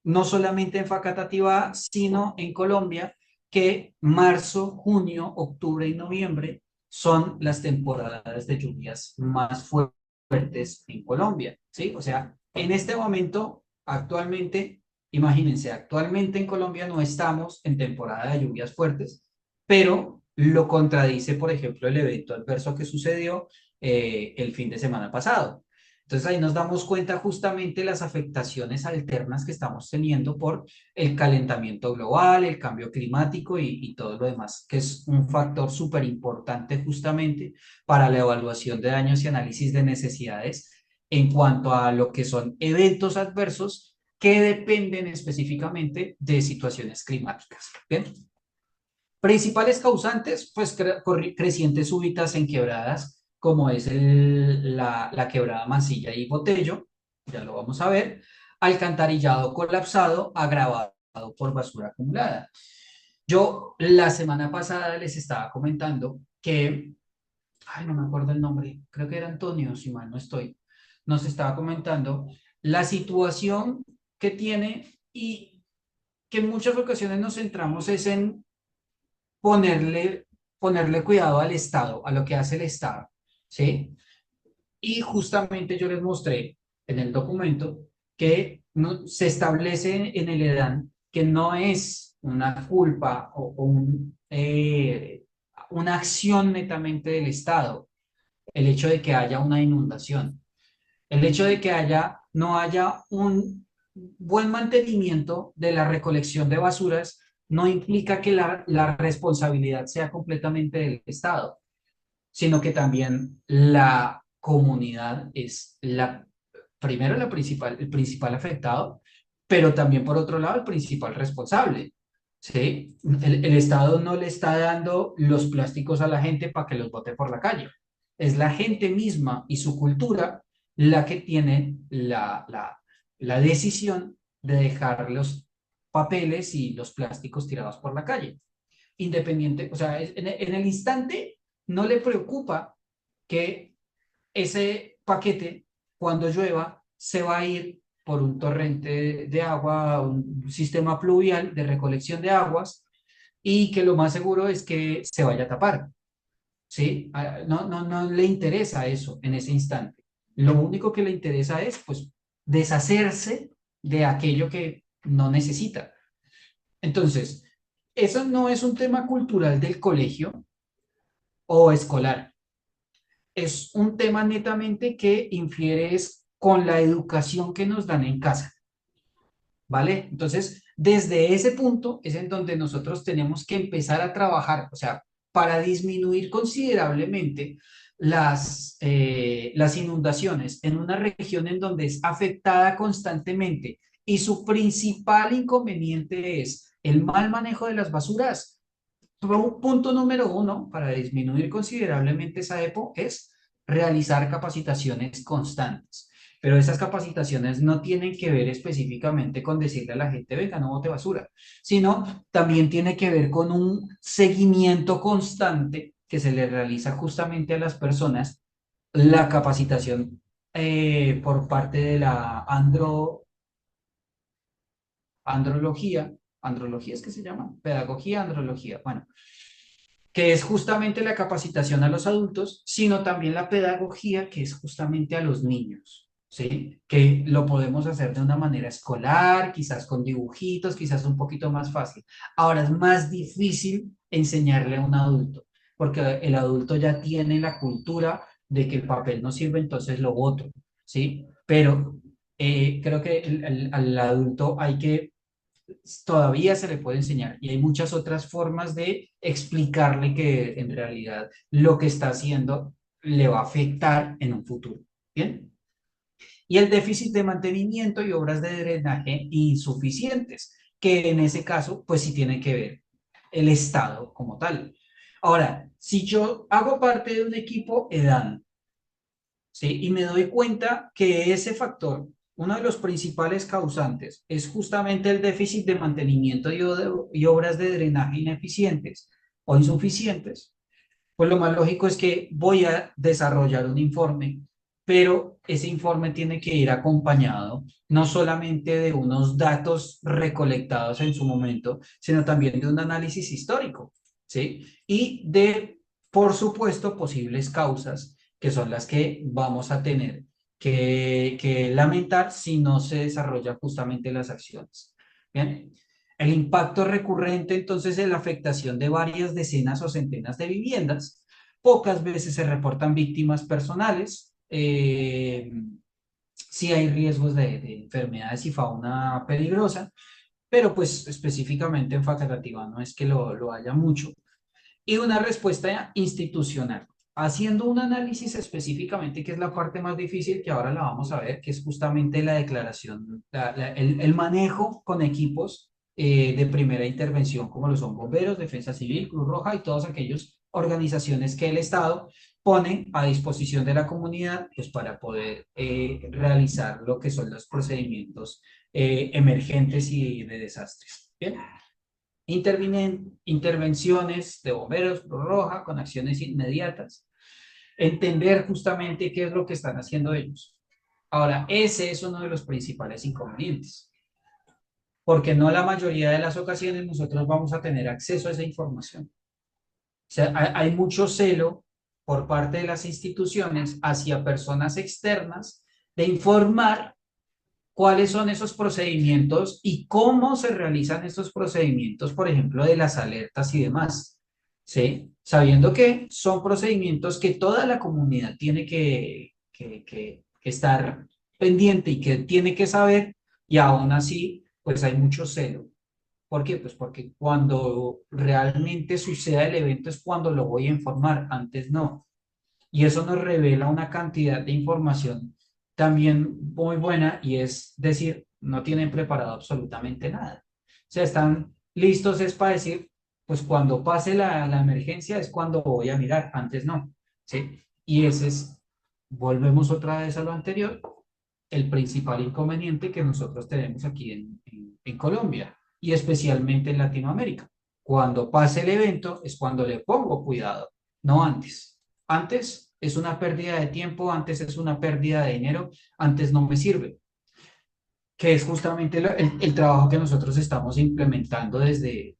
no solamente en Facatativá, sino en Colombia, que marzo, junio, octubre y noviembre son las temporadas de lluvias más fuertes en Colombia, ¿sí? O sea, en este momento, actualmente, imagínense, actualmente en Colombia no estamos en temporada de lluvias fuertes, pero lo contradice, por ejemplo, el evento adverso que sucedió el fin de semana pasado. Entonces ahí nos damos cuenta justamente las afectaciones alternas que estamos teniendo por el calentamiento global, el cambio climático y todo lo demás, que es un factor súper importante justamente para la evaluación de daños y análisis de necesidades en cuanto a lo que son eventos adversos que dependen específicamente de situaciones climáticas. ¿Bien? Principales causantes, pues crecientes súbitas en quebradas, como es la quebrada Mansilla y Botello, ya lo vamos a ver, alcantarillado colapsado agravado por basura acumulada. Yo la semana pasada les estaba comentando que, ay, no me acuerdo el nombre, creo que era Antonio, si mal no estoy, nos estaba comentando la situación que tiene y que en muchas ocasiones nos centramos es en ponerle, ponerle cuidado al Estado, a lo que hace el Estado, ¿sí? Y justamente yo les mostré en el documento que se establece en el EDAN que no es una culpa una acción netamente del Estado el hecho de que haya una inundación, el hecho de que no haya un buen mantenimiento de la recolección de basuras no implica que la responsabilidad sea completamente del Estado, sino que también la comunidad es primero el principal afectado, pero también por otro lado el principal responsable. ¿Sí? El Estado no le está dando los plásticos a la gente para que los bote por la calle. Es la gente misma y su cultura la que tiene la decisión de dejar los papeles y los plásticos tirados por la calle. Independiente, o sea, en el instante no le preocupa que ese paquete, cuando llueva, se va a ir por un torrente de agua, un sistema pluvial de recolección de aguas, y que lo más seguro es que se vaya a tapar, ¿sí? No le interesa eso en ese instante. Lo único que le interesa es, pues, deshacerse de aquello que no necesita. Entonces, eso no es un tema cultural del colegio o escolar. Es un tema netamente que infiere es con la educación que nos dan en casa, ¿vale? Entonces, desde ese punto es en donde nosotros tenemos que empezar a trabajar, o sea, para disminuir considerablemente las inundaciones en una región en donde es afectada constantemente y su principal inconveniente es el mal manejo de las basuras. Punto número uno para disminuir considerablemente esa EPO es realizar capacitaciones constantes. Pero esas capacitaciones no tienen que ver específicamente con decirle a la gente, venga, no bote basura, sino también tiene que ver con un seguimiento constante que se le realiza justamente a las personas, la capacitación por parte de la andrología es que se llama, pedagogía, andrología, bueno, que es justamente la capacitación a los adultos, sino también la pedagogía, que es justamente a los niños, ¿sí? Que lo podemos hacer de una manera escolar, quizás con dibujitos, quizás un poquito más fácil. Ahora es más difícil enseñarle a un adulto, porque el adulto ya tiene la cultura de que el papel no sirve, entonces lo boto, ¿sí? Pero creo que al adulto hay que todavía se le puede enseñar y hay muchas otras formas de explicarle que en realidad lo que está haciendo le va a afectar en un futuro. ¿Bien? Y el déficit de mantenimiento y obras de drenaje insuficientes, que en ese caso, pues sí tiene que ver el Estado como tal. Ahora, si yo hago parte de un equipo EDAN, ¿sí? Y me doy cuenta que ese factor, uno de los principales causantes, es justamente el déficit de mantenimiento y obras de drenaje ineficientes o insuficientes, pues lo más lógico es que voy a desarrollar un informe, pero ese informe tiene que ir acompañado no solamente de unos datos recolectados en su momento, sino también de un análisis histórico, ¿sí? Y de, por supuesto, posibles causas que son las que vamos a tener que lamentar si no se desarrollan justamente las acciones. Bien. El impacto recurrente, entonces, es la afectación de varias decenas o centenas de viviendas. Pocas veces se reportan víctimas personales. Sí hay riesgos de enfermedades y fauna peligrosa, pero pues específicamente en Facatativá no es que lo haya mucho. Y una respuesta institucional, haciendo un análisis específicamente, que es la parte más difícil, que ahora la vamos a ver, que es justamente la declaración, el manejo con equipos de primera intervención, como lo son bomberos, defensa civil, Cruz Roja y todas aquellas organizaciones que el Estado pone a disposición de la comunidad, pues para poder realizar lo que son los procedimientos emergentes y de desastres. Bien. Intervenciones de bomberos, Cruz Roja, con acciones inmediatas, entender justamente qué es lo que están haciendo ellos. Ahora, ese es uno de los principales inconvenientes, porque no la mayoría de las ocasiones nosotros vamos a tener acceso a esa información. O sea, hay mucho celo por parte de las instituciones hacia personas externas de informar cuáles son esos procedimientos y cómo se realizan estos procedimientos, por ejemplo, de las alertas y demás, ¿sí? Sabiendo que son procedimientos que toda la comunidad tiene que estar pendiente y que tiene que saber, y aún así, pues hay mucho celo. ¿Por qué? Pues porque cuando realmente suceda el evento es cuando lo voy a informar, antes no. Y eso nos revela una cantidad de información también muy buena y es decir, no tienen preparado absolutamente nada. O sea, están listos es para decir, pues cuando pase la emergencia es cuando voy a mirar, antes no. ¿Sí? Y ese es, volvemos otra vez a lo anterior, el principal inconveniente que nosotros tenemos aquí en Colombia y especialmente en Latinoamérica. Cuando pase el evento es cuando le pongo cuidado, no antes. Antes es una pérdida de tiempo, antes es una pérdida de dinero, antes no me sirve, que es justamente el trabajo que nosotros estamos implementando desde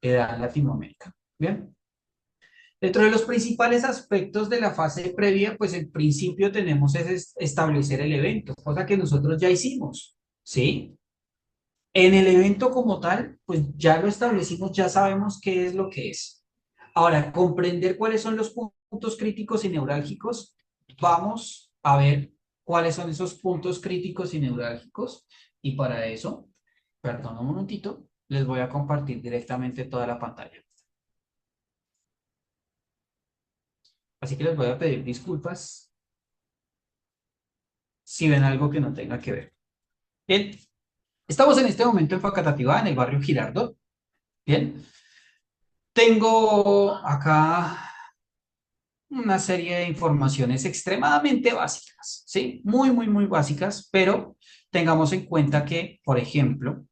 EDAN Latinoamérica. Bien. Dentro de los principales aspectos de la fase previa, pues en principio tenemos es establecer el evento, cosa que nosotros ya hicimos, ¿sí? En el evento como tal, pues ya lo establecimos, ya sabemos qué es lo que es. Ahora, comprender cuáles son los puntos críticos y neurálgicos, vamos a ver cuáles son esos puntos críticos y neurálgicos. Y para eso, perdón un momentito, les voy a compartir directamente toda la pantalla. Así que les voy a pedir disculpas si ven algo que no tenga que ver. Bien, estamos en este momento en Facatativá, en el barrio Girardot. Bien, tengo acá una serie de informaciones extremadamente básicas, ¿sí? Muy, muy, muy básicas, pero tengamos en cuenta que, por ejemplo,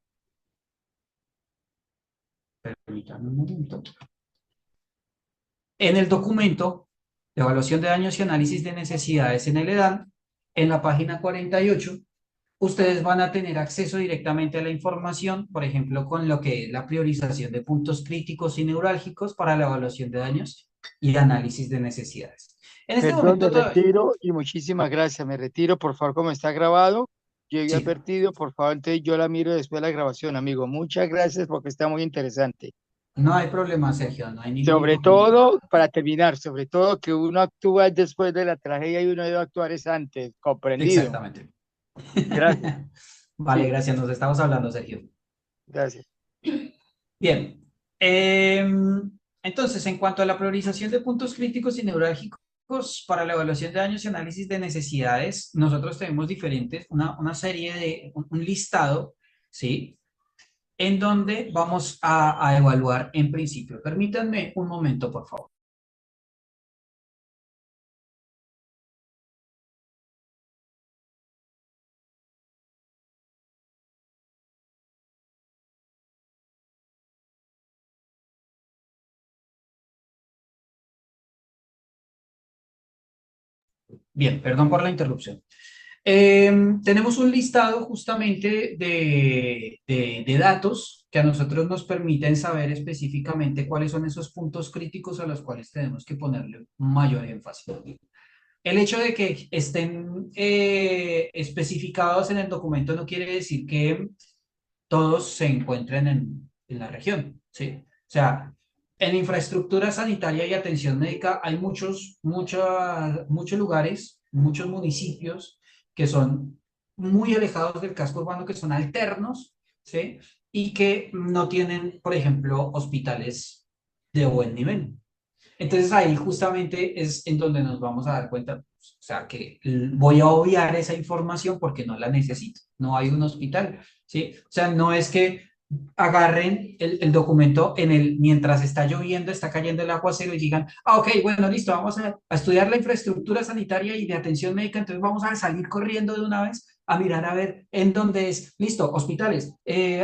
permítanme un momento, en el documento de evaluación de daños y análisis de necesidades en el EDAN, en la página 48, ustedes van a tener acceso directamente a la información, por ejemplo, con lo que es la priorización de puntos críticos y neurálgicos para la evaluación de daños y análisis de necesidades. En este Perdón, me momento todavía... retiro y muchísimas gracias. Me retiro, por favor, como está grabado. Yo he Sí, advertido, por favor, entonces yo la miro después de la grabación, amigo. Muchas gracias porque está muy interesante. no hay problema, Sergio, no hay ningún Sobre inconveniente. todo, para terminar, sobre todo que uno actúa después de la tragedia y uno debe actuar es antes, comprendido. Exactamente. Gracias. Vale, Sí, gracias, nos estamos hablando, Sergio. gracias. Bien. Entonces, en cuanto a la priorización de puntos críticos y neurálgicos para la evaluación de daños y análisis de necesidades, nosotros tenemos diferentes, una serie de, un listado, ¿sí? En donde vamos a evaluar en principio. Permítanme un momento, por favor. Bien, perdón por la interrupción. Tenemos un listado justamente de datos que a nosotros nos permiten saber específicamente cuáles son esos puntos críticos a los cuales tenemos que ponerle mayor énfasis. El hecho de que estén especificados en el documento no quiere decir que todos se encuentren en la región, ¿sí? O sea, en infraestructura sanitaria y atención médica hay muchos lugares, muchos municipios que son muy alejados del casco urbano, que son alternos, ¿sí? Y que no tienen, por ejemplo, hospitales de buen nivel. Entonces ahí justamente es en donde nos vamos a dar cuenta, o sea, que voy a obviar esa información porque no la necesito, no hay un hospital, ¿sí? O sea, no es que agarren el documento mientras está lloviendo, está cayendo el aguacero y digan, ah, ok, bueno, listo, vamos a estudiar la infraestructura sanitaria y de atención médica, entonces vamos a salir corriendo de una vez a mirar a ver en dónde es, listo, hospitales,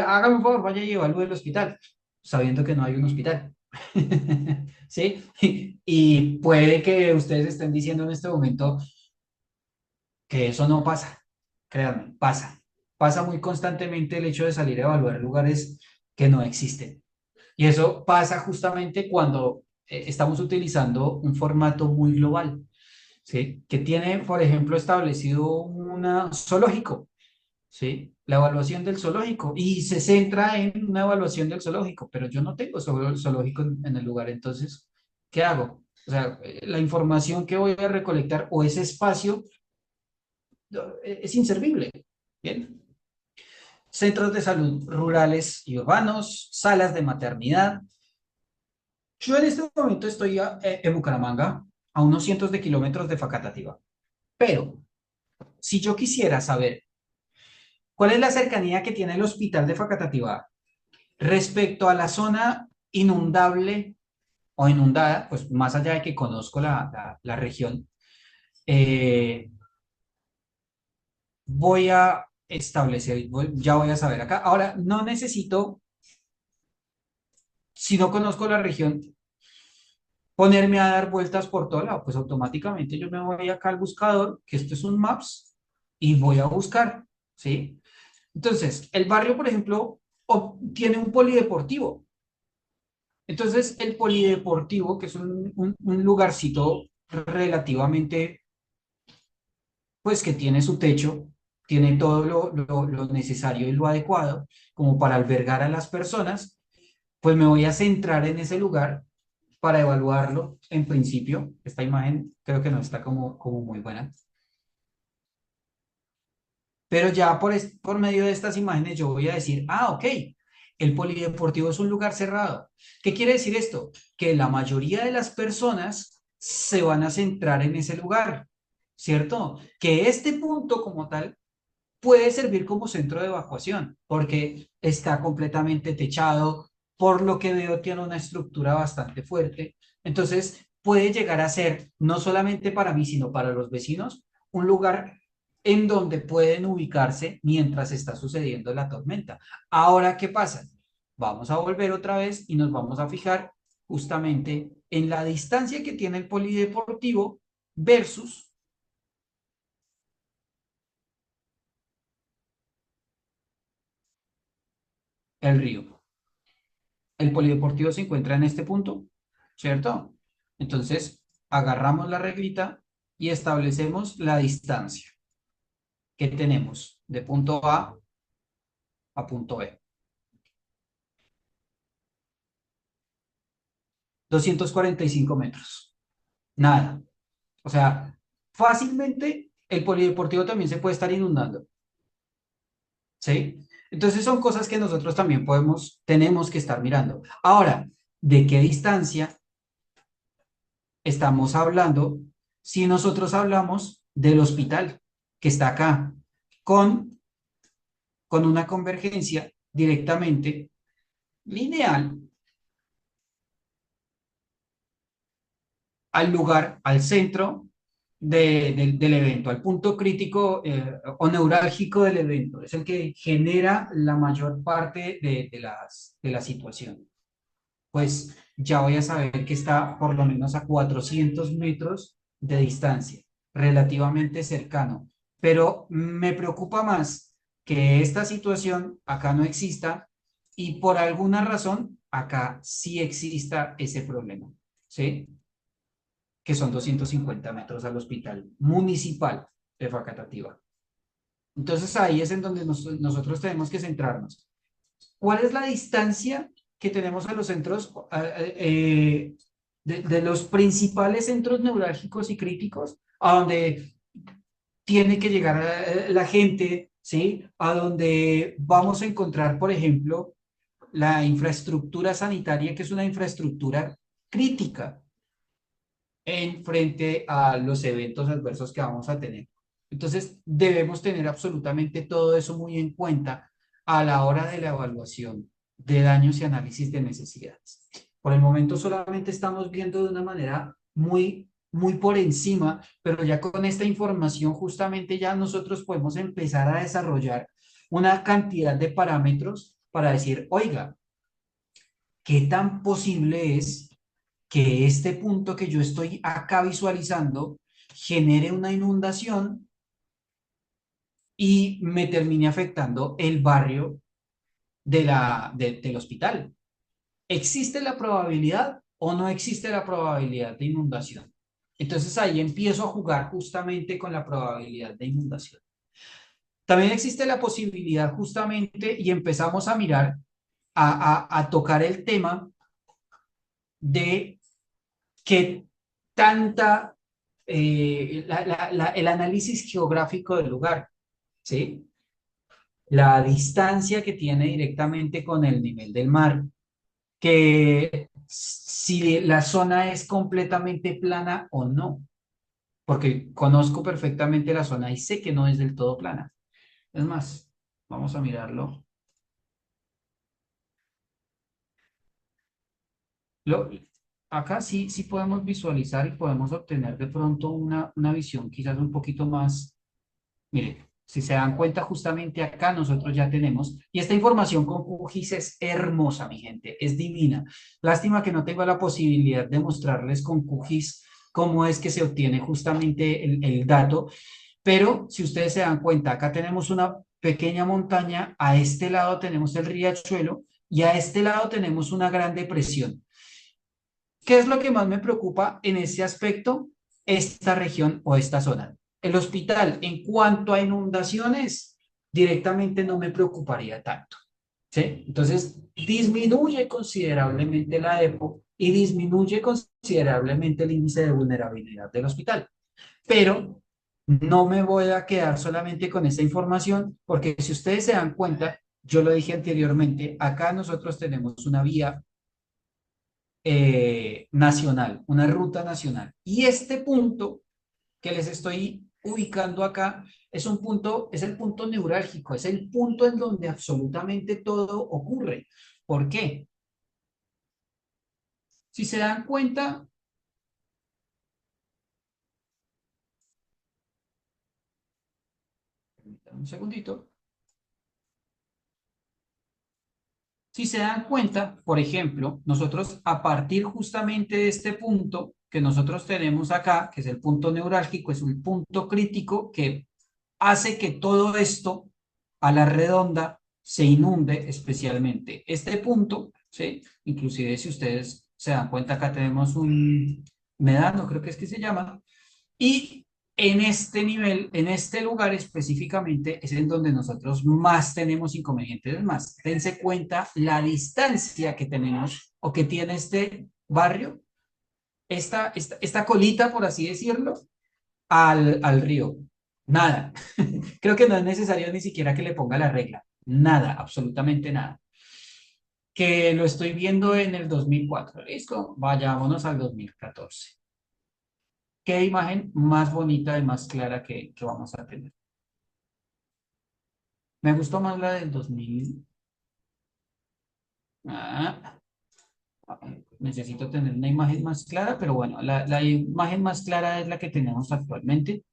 hágame un favor, vaya y evalúe el hospital, sabiendo que no hay un hospital. ¿Sí? Y puede que ustedes estén diciendo en este momento que eso no pasa. Créanme, pasa. Pasa muy constantemente el hecho de salir a evaluar lugares que no existen. Y eso pasa justamente cuando estamos utilizando un formato muy global, ¿sí? Que tiene, por ejemplo, establecido un zoológico, ¿sí? La evaluación del zoológico y se centra en una evaluación del zoológico, pero yo no tengo zoológico en el lugar, entonces, ¿qué hago? O sea, la información que voy a recolectar o ese espacio es inservible, ¿bien? Centros de salud rurales y urbanos, salas de maternidad. Yo en este momento estoy en Bucaramanga, a unos cientos de kilómetros de Facatativá, pero si yo quisiera saber cuál es la cercanía que tiene el hospital de Facatativá respecto a la zona inundable o inundada, pues más allá de que conozco la región, eh, voy a establecer, ya voy a saber acá. Ahora, no necesito, si no conozco la región, ponerme a dar vueltas por todo lado, pues automáticamente yo me voy acá al buscador, que esto es un Maps, y voy a buscar, ¿sí? Entonces, el barrio, por ejemplo, tiene un polideportivo. Entonces, el polideportivo, que es un lugarcito relativamente, pues que tiene su techo, tiene todo lo necesario y lo adecuado como para albergar a las personas, pues me voy a centrar en ese lugar para evaluarlo. En principio, esta imagen creo que no está como muy buena, pero ya por medio de estas imágenes yo voy a decir, ah, ok, el polideportivo es un lugar cerrado. ¿Qué quiere decir esto? Que la mayoría de las personas se van a centrar en ese lugar, ¿cierto? Que este punto como tal puede servir como centro de evacuación, porque está completamente techado, por lo que veo tiene una estructura bastante fuerte. Entonces, puede llegar a ser, no solamente para mí, sino para los vecinos, un lugar en donde pueden ubicarse mientras está sucediendo la tormenta. Ahora, ¿qué pasa? Vamos a volver otra vez y nos vamos a fijar justamente en la distancia que tiene el polideportivo versus el río. El polideportivo se encuentra en este punto, ¿cierto? Entonces, agarramos la reglita y establecemos la distancia que tenemos de punto a punto B. 245 metros. Nada. O sea, fácilmente el polideportivo también se puede estar inundando, ¿sí? Entonces son cosas que nosotros también tenemos que estar mirando. Ahora, ¿de qué distancia estamos hablando si nosotros hablamos del hospital que está acá, con, con una convergencia directamente lineal al lugar, al centro del evento, al punto crítico o neurálgico del evento? Es el que genera la mayor parte de la situación. Pues ya voy a saber que está por lo menos a 400 metros de distancia, relativamente cercano. Pero me preocupa más que esta situación acá no exista y por alguna razón acá sí exista ese problema, ¿sí? Que son 250 metros al hospital municipal de Facatativá. Entonces ahí es en donde nosotros tenemos que centrarnos. ¿Cuál es la distancia que tenemos a los centros, de los principales centros neurálgicos y críticos, a donde tiene que llegar la gente, ¿sí? A donde vamos a encontrar, por ejemplo, la infraestructura sanitaria, que es una infraestructura crítica en frente a los eventos adversos que vamos a tener? Entonces, debemos tener absolutamente todo eso muy en cuenta a la hora de la evaluación de daños y análisis de necesidades. Por el momento solamente estamos viendo de una manera muy por encima, pero ya con esta información justamente ya nosotros podemos empezar a desarrollar una cantidad de parámetros para decir, oiga, ¿qué tan posible es que este punto que yo estoy acá visualizando genere una inundación y me termine afectando el barrio del hospital? ¿Existe la probabilidad o no existe la probabilidad de inundación? Entonces ahí empiezo a jugar justamente con la probabilidad de inundación. También existe la posibilidad justamente y empezamos a mirar, a tocar el tema de qué tanta, el análisis geográfico del lugar, ¿sí? La distancia que tiene directamente con el nivel del mar, que si la zona es completamente plana o no, porque conozco perfectamente la zona y sé que no es del todo plana. Es más, vamos a mirarlo. Lo, Acá sí podemos visualizar y podemos obtener de pronto una visión quizás un poquito más. Mire, si se dan cuenta, justamente acá nosotros ya tenemos, y esta información con QGIS es hermosa, mi gente, es divina. Lástima que no tengo la posibilidad de mostrarles con QGIS cómo es que se obtiene justamente el dato, pero si ustedes se dan cuenta, acá tenemos una pequeña montaña, a este lado tenemos el riachuelo y a este lado tenemos una gran depresión. ¿Qué es lo que más me preocupa en ese aspecto? Esta región o esta zona. El hospital, en cuanto a inundaciones, directamente no me preocuparía tanto. ¿Sí? Entonces, disminuye considerablemente la EPO y disminuye considerablemente el índice de vulnerabilidad del hospital. Pero no me voy a quedar solamente con esta información, porque si ustedes se dan cuenta, yo lo dije anteriormente, acá nosotros tenemos una vía nacional, una ruta nacional. Y este punto que les estoy ubicando acá es un punto, es el punto neurálgico, es el punto en donde absolutamente todo ocurre. ¿Por qué? Si se dan cuenta, permítanme un segundito. Si se dan cuenta, por ejemplo, nosotros a partir justamente de este punto que nosotros tenemos acá, que es el punto neurálgico, es un punto crítico que hace que todo esto a la redonda se inunde especialmente. Este punto, ¿sí? Inclusive si ustedes se dan cuenta, acá tenemos un medano, creo que es que se llama, y en este nivel, en este lugar específicamente, es en donde nosotros más tenemos inconvenientes. Es más, dense cuenta la distancia que tenemos o que tiene este barrio, esta colita, por así decirlo, al río. Nada. Creo que no es necesario ni siquiera que le ponga la regla. Nada, absolutamente nada. Que lo estoy viendo en el 2004. ¿Listo? Vayámonos al 2014. ¿Qué imagen más bonita y más clara que vamos a tener? Me gustó más la del 2000. Ah, necesito tener una imagen más clara, pero bueno, la imagen más clara es la que tenemos actualmente.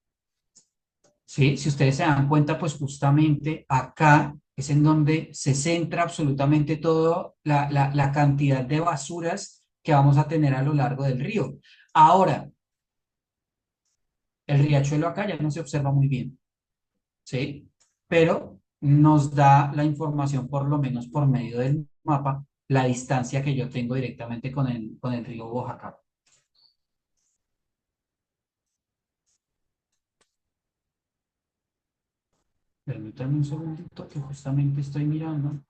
Sí, si ustedes se dan cuenta, pues justamente acá es en donde se centra absolutamente toda la cantidad de basuras que vamos a tener a lo largo del río. Ahora, el riachuelo acá ya no se observa muy bien, ¿sí? Pero nos da la información, por lo menos por medio del mapa, la distancia que yo tengo directamente con el río Oaxaca. Permítanme un segundito que justamente estoy mirando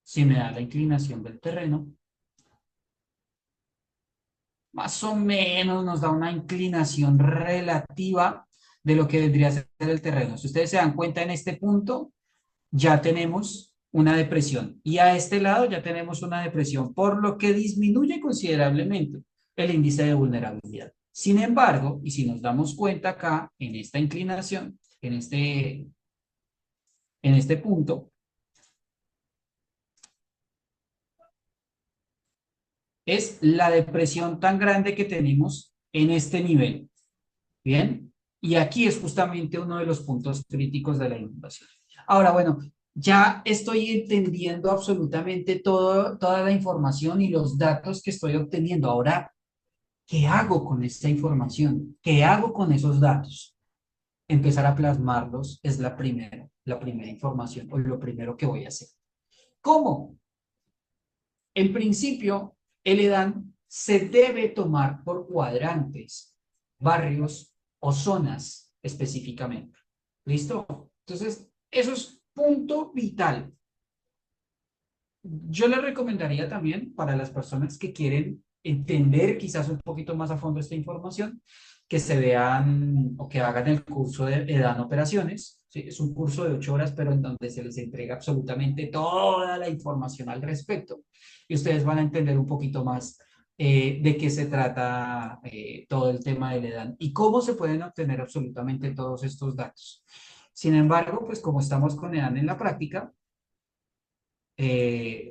si me da la inclinación del terreno. Más o menos nos da una inclinación relativa de lo que vendría a ser el terreno. Si ustedes se dan cuenta en este punto, ya tenemos una depresión y a este lado ya tenemos una depresión, por lo que disminuye considerablemente el índice de vulnerabilidad. Sin embargo, y si nos damos cuenta acá en esta inclinación, en este punto, es la depresión tan grande que tenemos en este nivel. Bien, y aquí es justamente uno de los puntos críticos de la inundación. Ahora, bueno, ya estoy entendiendo absolutamente toda la información y los datos que estoy obteniendo. Ahora, ¿qué hago con esta información? ¿Qué hago con esos datos? Empezar a plasmarlos es la primera información o lo primero que voy a hacer. ¿Cómo? En principio, el EDAN se debe tomar por cuadrantes, barrios o zonas específicamente. ¿Listo? Entonces, eso es punto vital. Yo le recomendaría también para las personas que quieren entender quizás un poquito más a fondo esta información, que se vean o que hagan el curso de EDAN Operaciones. ¿Sí? Es un curso de 8 horas, pero en donde se les entrega absolutamente toda la información al respecto. Y ustedes van a entender un poquito más de qué se trata todo el tema del EDAN y cómo se pueden obtener absolutamente todos estos datos. Sin embargo, pues como estamos con EDAN en la práctica,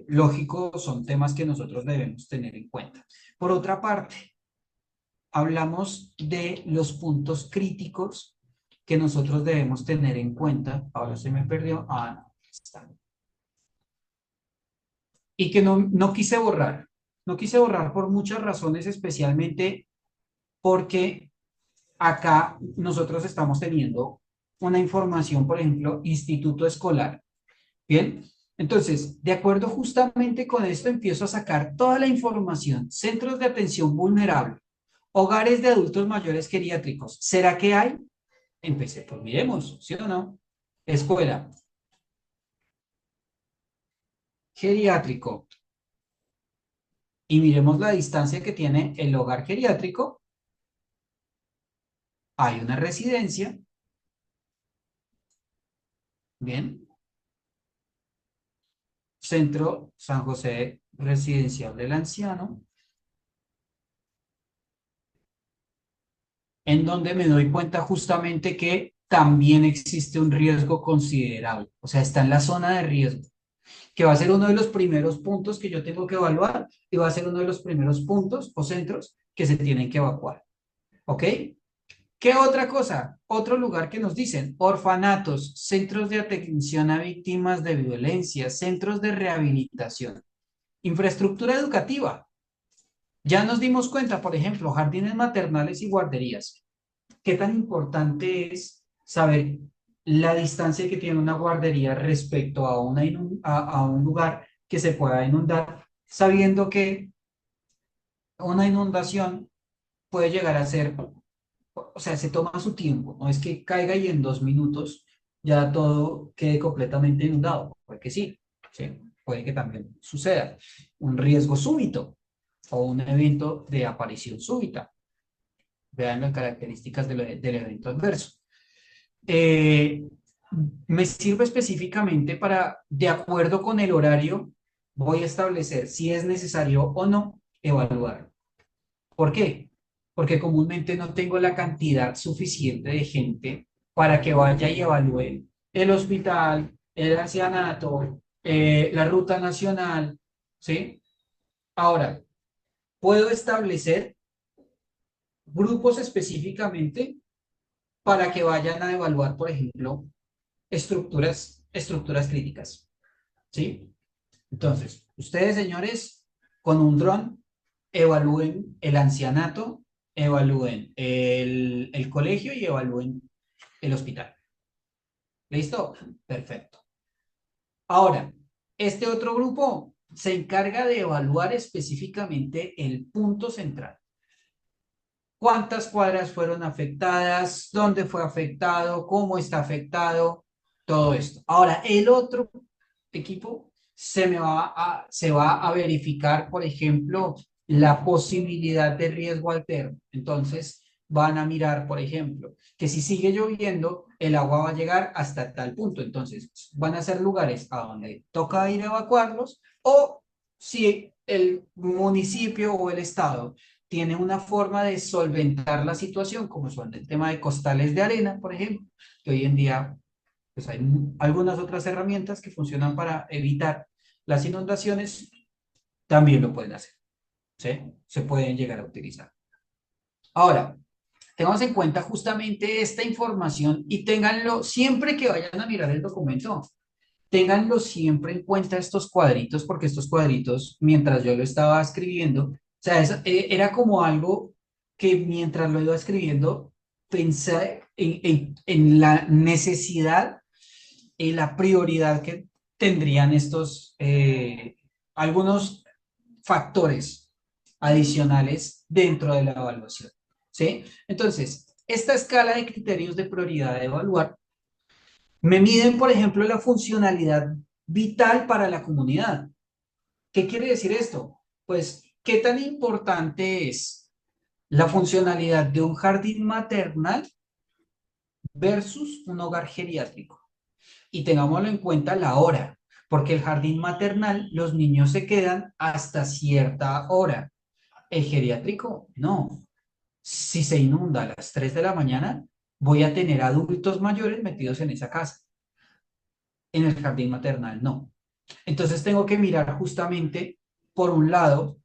lógico, son temas que nosotros debemos tener en cuenta. Por otra parte, hablamos de los puntos críticos que nosotros debemos tener en cuenta. Ahora se me perdió. Ah, no, está. Y que no quise borrar. No quise borrar por muchas razones, especialmente porque acá nosotros estamos teniendo una información, por ejemplo, instituto escolar. Bien, Entonces, de acuerdo justamente con esto, empiezo a sacar toda la información. Centros de atención vulnerable, hogares de adultos mayores geriátricos. ¿Será que hay? Empecé, pues miremos, ¿sí o no? Escuela, geriátrico. Y miremos la distancia que tiene el hogar geriátrico. Hay una residencia. Bien. Centro San José Residencial del Anciano, en donde me doy cuenta justamente que también existe un riesgo considerable. O sea, está en la zona de riesgo, que va a ser uno de los primeros puntos que yo tengo que evaluar y va a ser uno de los primeros puntos o centros que se tienen que evacuar. ¿Ok? ¿Qué otra cosa? Otro lugar que nos dicen, orfanatos, centros de atención a víctimas de violencia, centros de rehabilitación, infraestructura educativa. Ya nos dimos cuenta, por ejemplo, jardines maternales y guarderías. ¿Qué tan importante es saber la distancia que tiene una guardería respecto a, a un lugar que se pueda inundar, sabiendo que una inundación puede llegar a ser, o sea, se toma su tiempo, no es que caiga y en 2 minutos ya todo quede completamente inundado, porque sí, sí, puede que también suceda un riesgo súbito o un evento de aparición súbita. Vean las características del evento adverso. Eh, Me sirve específicamente para, de acuerdo con el horario, voy a establecer si es necesario o no evaluar. ¿Por qué? Porque comúnmente no tengo la cantidad suficiente de gente para que vaya y evalúe el hospital, el ancianato, la ruta nacional, ¿sí? Ahora, puedo establecer grupos específicamente para que vayan a evaluar, por ejemplo, estructuras críticas, ¿sí? Entonces, ustedes, señores, con un dron, evalúen el ancianato, evalúen el colegio y evalúen el hospital. ¿Listo? Perfecto. Ahora, este otro grupo se encarga de evaluar específicamente el punto central. ¿Cuántas cuadras fueron afectadas? ¿Dónde fue afectado? ¿Cómo está afectado? Todo esto. Ahora, el otro equipo se va a verificar, por ejemplo, la posibilidad de riesgo alterno. Entonces, van a mirar, por ejemplo, que si sigue lloviendo, el agua va a llegar hasta tal punto. Entonces, van a ser lugares a donde toca ir a evacuarlos o si el municipio o el estado tiene una forma de solventar la situación, como son el tema de costales de arena, por ejemplo, que hoy en día pues hay algunas otras herramientas que funcionan para evitar las inundaciones, también lo pueden hacer, ¿sí? Se pueden llegar a utilizar. Ahora, tengamos en cuenta justamente esta información y ténganlo siempre que vayan a mirar el documento. Ténganlo siempre en cuenta estos cuadritos, porque estos cuadritos, mientras yo lo estaba escribiendo, o sea, era como algo que mientras lo iba escribiendo, pensé en la necesidad y la prioridad que tendrían estos, algunos factores adicionales dentro de la evaluación, ¿sí? Entonces, esta escala de criterios de prioridad de evaluar me miden, por ejemplo, la funcionalidad vital para la comunidad. ¿Qué quiere decir esto? Pues, ¿qué tan importante es la funcionalidad de un jardín maternal versus un hogar geriátrico? Y tengámoslo en cuenta la hora, porque el jardín maternal, los niños se quedan hasta cierta hora. El geriátrico, no. Si se inunda a las 3 de la mañana, voy a tener adultos mayores metidos en esa casa. En el jardín maternal, no. Entonces tengo que mirar justamente, por un lado,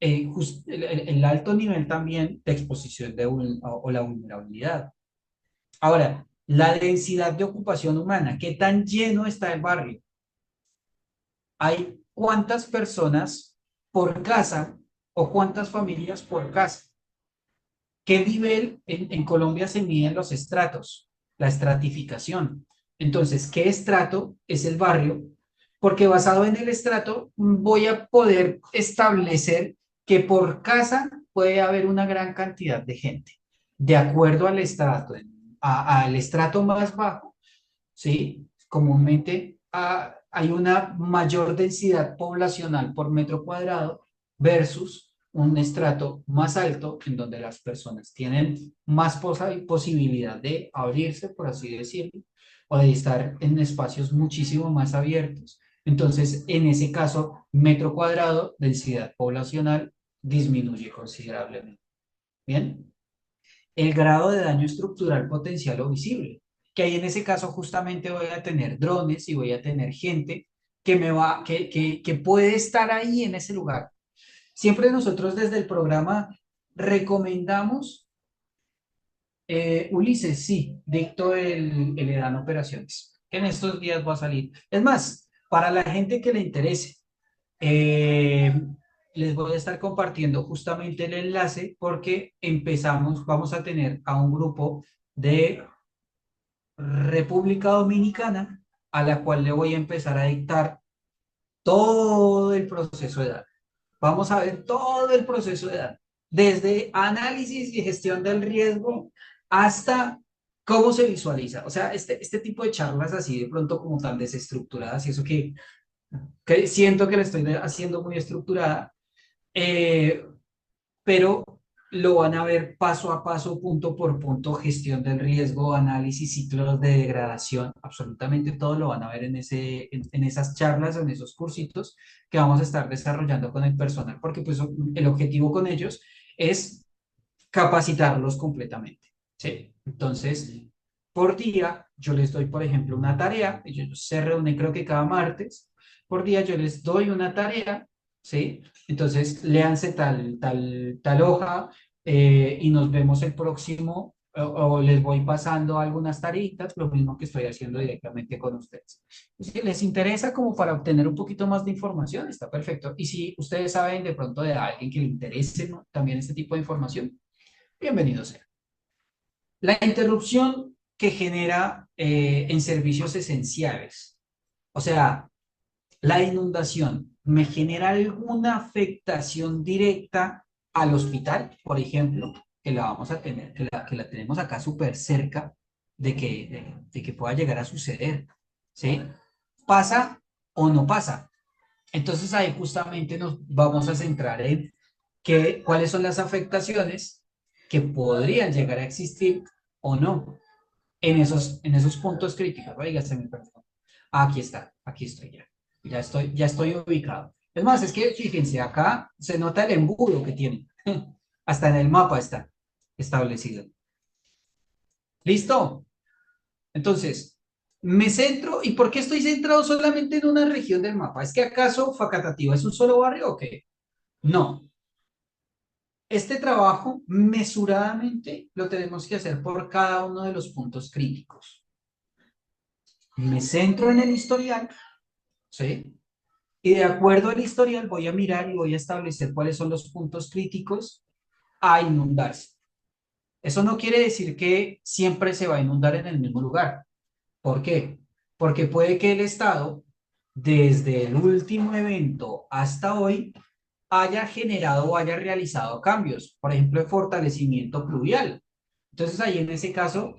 el alto nivel también de exposición o la vulnerabilidad. Ahora, la densidad de ocupación humana, ¿qué tan lleno está el barrio? Hay cuántas personas por casa o cuántas familias por casa. ¿Qué nivel en Colombia se miden los estratos? La estratificación. Entonces, ¿qué estrato es el barrio? porque basado en el estrato voy a poder establecer que por casa puede haber una gran cantidad de gente. De acuerdo al estrato, al estrato más bajo, ¿sí? Comúnmente hay una mayor densidad poblacional por metro cuadrado versus un estrato más alto en donde las personas tienen más posibilidad de abrirse, por así decirlo, o de estar en espacios muchísimo más abiertos. Entonces, en ese caso, metro cuadrado, densidad poblacional disminuye considerablemente. Bien, el grado de daño estructural potencial o visible, que ahí en ese caso justamente voy a tener drones y voy a tener gente que puede estar ahí en ese lugar. Siempre nosotros desde el programa recomendamos, Ulises, sí, dicto el EDAN Operaciones, que en estos días va a salir. Es más, para la gente que le interese, eh, les voy a estar compartiendo justamente el enlace porque vamos a tener a un grupo de República Dominicana a la cual le voy a empezar a dictar todo el proceso de datos. Vamos a ver todo el proceso de datos, desde análisis y gestión del riesgo hasta cómo se visualiza. O sea, este tipo de charlas así de pronto como tan desestructuradas y eso que siento que le estoy haciendo muy estructurada, eh, pero lo van a ver paso a paso, punto por punto, gestión del riesgo, análisis, ciclos de degradación, absolutamente todo lo van a ver en esas charlas, en esos cursitos que vamos a estar desarrollando con el personal, porque pues el objetivo con ellos es capacitarlos completamente, ¿sí? Entonces, por día, yo les doy, por ejemplo, una tarea, ellos se reúnen creo que cada martes, por día yo les doy una tarea, ¿sí? Entonces, léanse tal hoja y nos vemos el próximo, o les voy pasando algunas tareitas, lo mismo que estoy haciendo directamente con ustedes. Si les interesa como para obtener un poquito más de información, está perfecto. Y si ustedes saben de pronto de alguien que le interese, ¿no?, también este tipo de información, bienvenido sea. La interrupción que genera en servicios esenciales, o sea, la inundación, ¿me genera alguna afectación directa al hospital, por ejemplo, que la vamos a tener, que la tenemos acá súper cerca de que pueda llegar a suceder? ¿Sí? ¿Pasa o no pasa? Entonces ahí justamente nos vamos a centrar en cuáles son las afectaciones que podrían llegar a existir o no en esos puntos críticos. Oiga, se me perdió. Aquí está, aquí estoy ya. Ya estoy ubicado. Es más, es que fíjense, acá se nota el embudo que tiene. Hasta en el mapa está establecido. ¿Listo? Entonces, me centro. ¿Y por qué estoy centrado solamente en una región del mapa? ¿Es que acaso Facatativá es un solo barrio o qué? No. Este trabajo mesuradamente lo tenemos que hacer por cada uno de los puntos críticos. Me centro en el historial, ¿sí? Y de acuerdo al historial voy a mirar y voy a establecer cuáles son los puntos críticos a inundarse. Eso no quiere decir que siempre se va a inundar en el mismo lugar. ¿Por qué? Porque puede que el Estado, desde el último evento hasta hoy, haya generado o haya realizado cambios, por ejemplo, de fortalecimiento pluvial. Entonces, ahí en ese caso,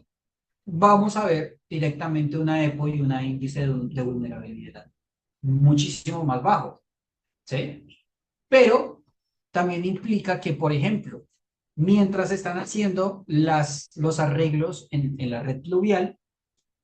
vamos a ver directamente una EPO y un índice de vulnerabilidad muchísimo más bajo, ¿sí? Pero también implica que, por ejemplo, mientras están haciendo los arreglos en la red pluvial,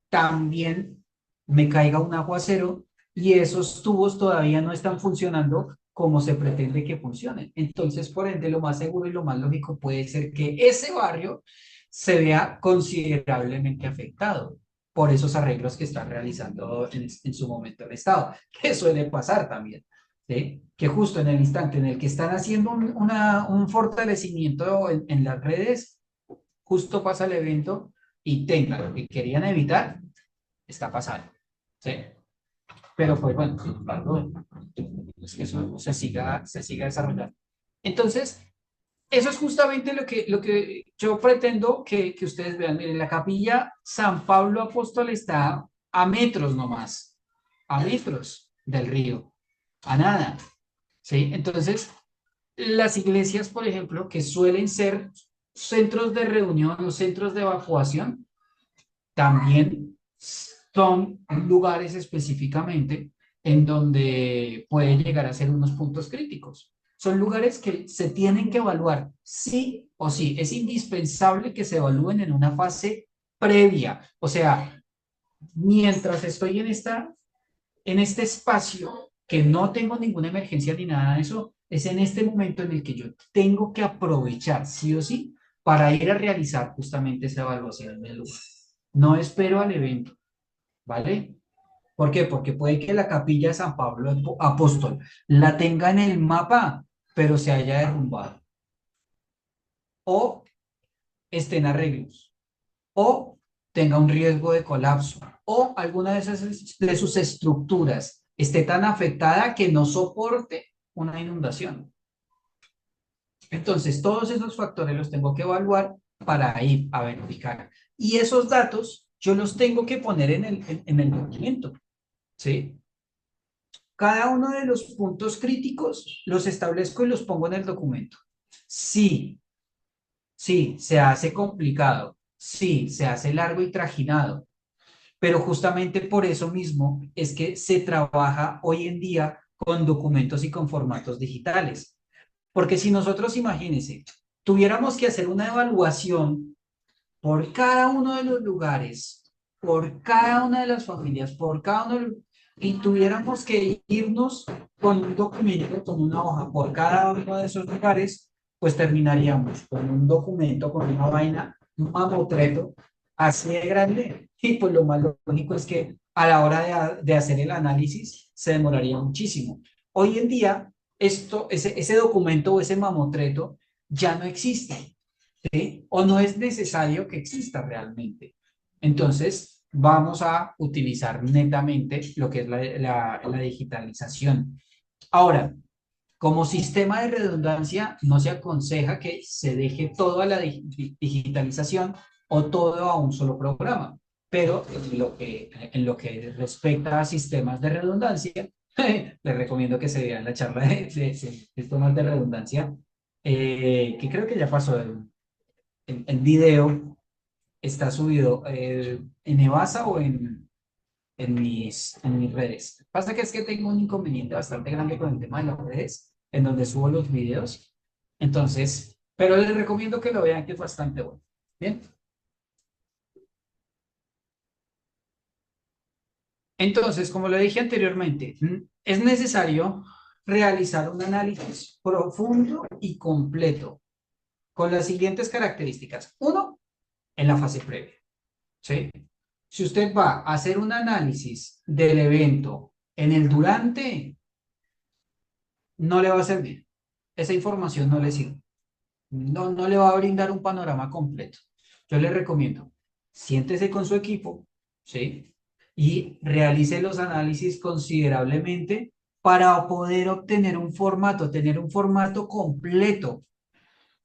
también me caiga un aguacero y esos tubos todavía no están funcionando como se pretende que funcionen. Entonces, por ende, lo más seguro y lo más lógico puede ser que ese barrio se vea considerablemente afectado por esos arreglos que está realizando en su momento el Estado, que suele pasar también, ¿sí? Que justo en el instante en el que están haciendo un fortalecimiento en las redes, justo pasa el evento y tenga lo que querían evitar, está pasando, ¿sí? Pero pues bueno, sin embargo, es que eso se siga desarrollando. Entonces, eso es justamente lo que yo pretendo que ustedes vean. Miren, la capilla San Pablo Apóstol está a metros nomás, a metros. del río? A nada, ¿sí? Entonces, las iglesias, por ejemplo, que suelen ser centros de reunión o centros de evacuación, también son lugares específicamente en donde puede llegar a ser unos puntos críticos. Son lugares que se tienen que evaluar sí o sí. Es indispensable que se evalúen en una fase previa. O sea, mientras estoy en este espacio, que no tengo ninguna emergencia ni nada de eso, es en este momento en el que yo tengo que aprovechar sí o sí para ir a realizar justamente esa evaluación del lugar. No espero al evento, ¿vale? ¿Por qué? Porque puede que la capilla de San Pablo Apóstol la tenga en el mapa, pero se haya derrumbado. O esté en arreglos. O tenga un riesgo de colapso. O alguna de sus estructuras esté tan afectada que no soporte una inundación. Entonces, todos esos factores los tengo que evaluar para ir a verificar. Y esos datos yo los tengo que poner en el documento, ¿sí? Cada uno de los puntos críticos los establezco y los pongo en el documento. Sí, sí, se hace complicado. Sí, se hace largo y trajinado. Pero justamente por eso mismo es que se trabaja hoy en día con documentos y con formatos digitales. Porque si nosotros, imagínense, tuviéramos que hacer una evaluación por cada uno de los lugares, por cada una de las familias, por cada uno de los, y tuviéramos que irnos con un documento, con una hoja por cada uno de esos lugares, pues terminaríamos con un documento, con una vaina, un mamotreto así de grande. Y pues lo más lógico es que a la hora de hacer el análisis se demoraría muchísimo. Hoy en día, ese documento o ese mamotreto ya no existe. ¿Sí? O no es necesario que exista realmente. Entonces, vamos a utilizar netamente lo que es la digitalización. Ahora, como sistema de redundancia, no se aconseja que se deje todo a la digitalización o todo a un solo programa, pero en lo que respecta a sistemas de redundancia, les recomiendo que se vean la charla de sistemas de redundancia, que creo que ya pasó el video está subido en Evasa o en mis redes. Pasa que es que tengo un inconveniente bastante grande con el tema de las redes, en donde subo los videos. Entonces, pero les recomiendo que lo vean, que es bastante bueno. Bien. Entonces, como lo dije anteriormente, es necesario realizar un análisis profundo y completo con las siguientes características. Uno, en la fase previa. ¿Sí? Si usted va a hacer un análisis del evento en el durante, no le va a servir. Esa información no le sirve. No le va a brindar un panorama completo. Yo le recomiendo, siéntese con su equipo, ¿sí? Y realice los análisis considerablemente para poder obtener un formato, tener un formato completo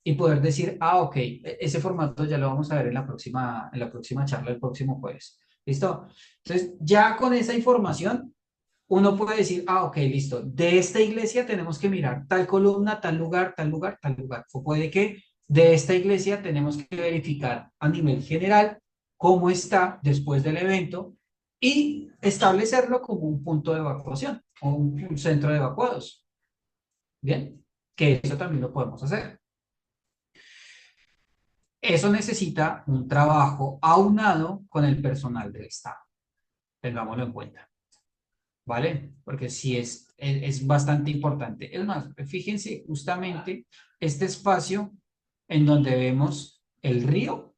y poder decir, ah, ok, ese formato ya lo vamos a ver en la próxima charla, el próximo jueves. ¿Listo? Entonces, ya con esa información, uno puede decir, ah, ok, listo, de esta iglesia tenemos que mirar tal columna, tal lugar, tal lugar, tal lugar. O puede que de esta iglesia tenemos que verificar a nivel general cómo está después del evento y establecerlo como un punto de evacuación o un centro de evacuados. Bien, que eso también lo podemos hacer. Eso necesita un trabajo aunado con el personal del Estado. Tengámoslo en cuenta, ¿vale? Porque sí es bastante importante. Es más, fíjense justamente este espacio en donde vemos el río,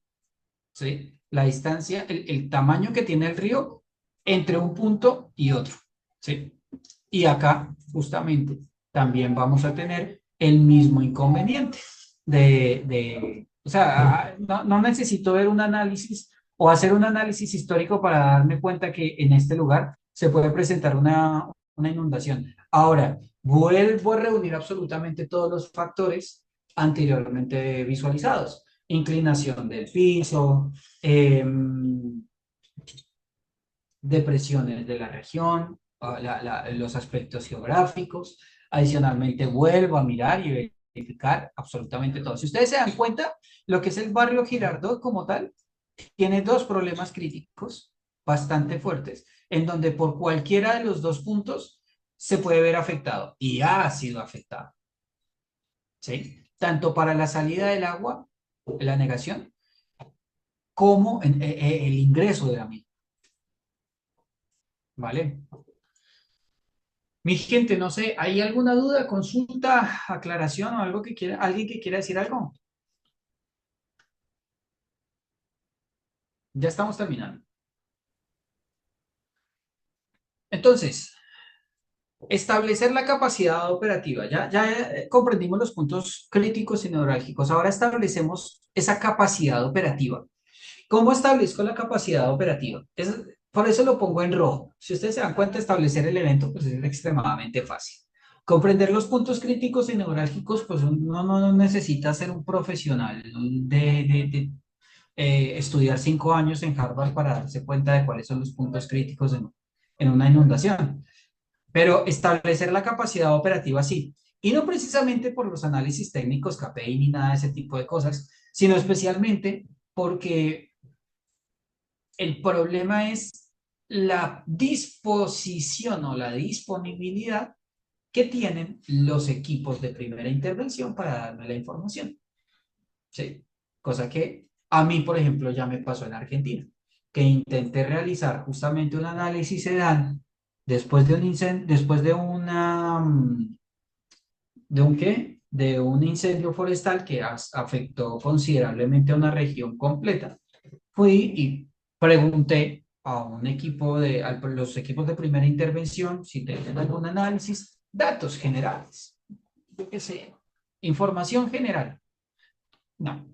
¿sí? La distancia, el tamaño que tiene el río entre un punto y otro, ¿sí? Y acá, justamente, también vamos a tener el mismo inconveniente o sea, no necesito ver un análisis o hacer un análisis histórico para darme cuenta que en este lugar se puede presentar una inundación. Ahora, vuelvo a reunir absolutamente todos los factores anteriormente visualizados. Inclinación del piso, depresiones de la región, los aspectos geográficos. Adicionalmente, vuelvo a mirar y verificar absolutamente todo. Si ustedes se dan cuenta, lo que es el barrio Girardot como tal, tiene dos problemas críticos bastante fuertes, en donde por cualquiera de los dos puntos se puede ver afectado y ha sido afectado, ¿sí? Tanto para la salida del agua, la negación, como el ingreso de la misma, ¿vale? Mi gente, no sé, ¿hay alguna duda, consulta, aclaración o algo que quiera, alguien que quiera decir algo? Ya estamos terminando. Entonces, establecer la capacidad operativa. Ya comprendimos los puntos críticos y neurálgicos. Ahora establecemos esa capacidad operativa. ¿Cómo establezco la capacidad operativa? Por eso lo pongo en rojo. Si ustedes se dan cuenta, establecer el evento pues es extremadamente fácil. Comprender los puntos críticos y neurálgicos, pues uno no necesita ser un profesional de estudiar 5 años en Harvard para darse cuenta de cuáles son los puntos críticos en una inundación. Pero establecer la capacidad operativa sí. Y no precisamente por los análisis técnicos, KPI ni nada de ese tipo de cosas, sino especialmente porque el problema es la disposición o la disponibilidad que tienen los equipos de primera intervención para darme la información. ¿Sí? Cosa que a mí, por ejemplo, ya me pasó en Argentina, que intenté realizar justamente un análisis SEDAN después de un incendio, después de una, ¿de un qué? De un incendio forestal que afectó considerablemente a una región completa. Fui y pregunté a un equipo a los equipos de primera intervención si tenían algún análisis, datos generales, yo qué sé, información general. No,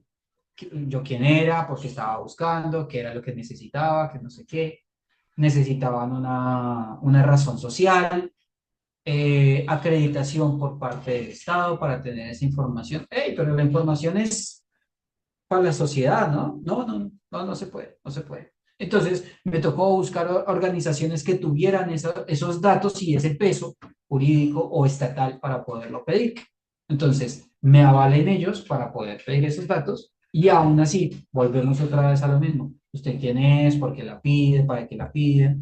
yo quién era, por qué estaba buscando, qué era lo que necesitaba, que no sé qué. Necesitaban una razón social, acreditación por parte del Estado para tener esa información. Hey, pero la información es para la sociedad, ¿no? No se puede, no se puede. Entonces, me tocó buscar organizaciones que tuvieran esos datos y ese peso jurídico o estatal para poderlo pedir. Entonces, me avalen ellos para poder pedir esos datos y aún así, volvemos otra vez a lo mismo. ¿Usted quién es? ¿Por qué la pide? ¿Para qué la pide?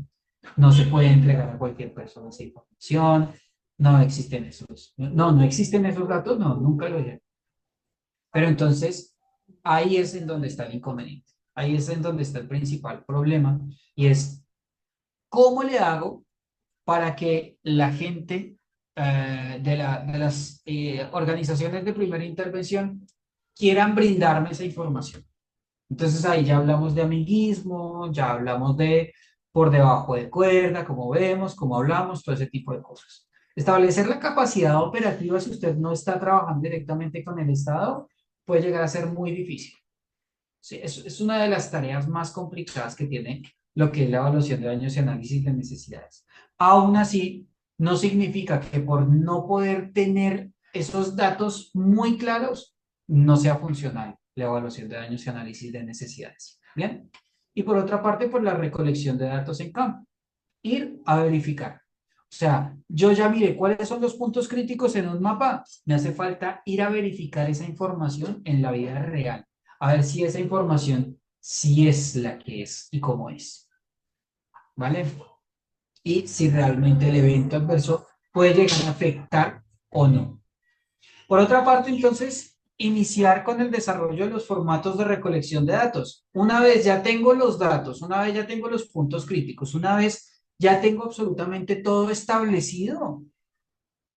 No se puede entregar a cualquier persona esa información. No existen no existen esos datos, no, nunca lo dije. Pero entonces, ahí es en donde está el inconveniente. Ahí es en donde está el principal problema y es, ¿cómo le hago para que la gente de las organizaciones de primera intervención quieran brindarme esa información? Entonces ahí ya hablamos de amiguismo, ya hablamos de por debajo de cuerda, como vemos, como hablamos, todo ese tipo de cosas. Establecer la capacidad operativa si usted no está trabajando directamente con el Estado puede llegar a ser muy difícil. Sí, es una de las tareas más complicadas que tiene lo que es la evaluación de daños y análisis de necesidades. Aún así, no significa que por no poder tener esos datos muy claros, no sea funcional la evaluación de daños y análisis de necesidades. ¿Bien? Y por otra parte, por la recolección de datos en campo. Ir a verificar. O sea, yo ya miré cuáles son los puntos críticos en un mapa. Me hace falta ir a verificar esa información en la vida real. A ver si esa información sí es la que es y cómo es. ¿Vale? Y si realmente el evento adverso puede llegar a afectar o no. Por otra parte, entonces, iniciar con el desarrollo de los formatos de recolección de datos. Una vez ya tengo los datos, una vez ya tengo los puntos críticos, una vez ya tengo absolutamente todo establecido,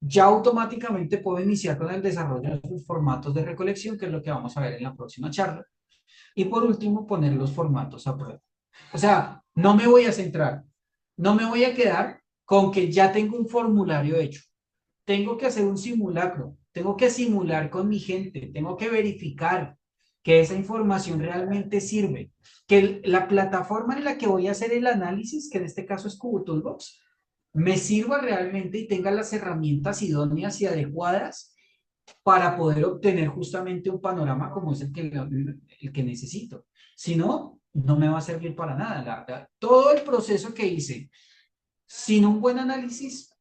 ya automáticamente puedo iniciar con el desarrollo de los formatos de recolección, que es lo que vamos a ver en la próxima charla. Y por último, poner los formatos a prueba. O sea, no me voy a centrar, no me voy a quedar con que ya tengo un formulario hecho. Tengo que hacer un simulacro, tengo que simular con mi gente, tengo que verificar que esa información realmente sirve, que la plataforma en la que voy a hacer el análisis, que en este caso es Cubo Toolbox, me sirva realmente y tenga las herramientas idóneas y adecuadas para poder obtener justamente un panorama como es el que necesito. Si no, no me va a servir para nada. Todo el proceso que hice sin un buen análisis,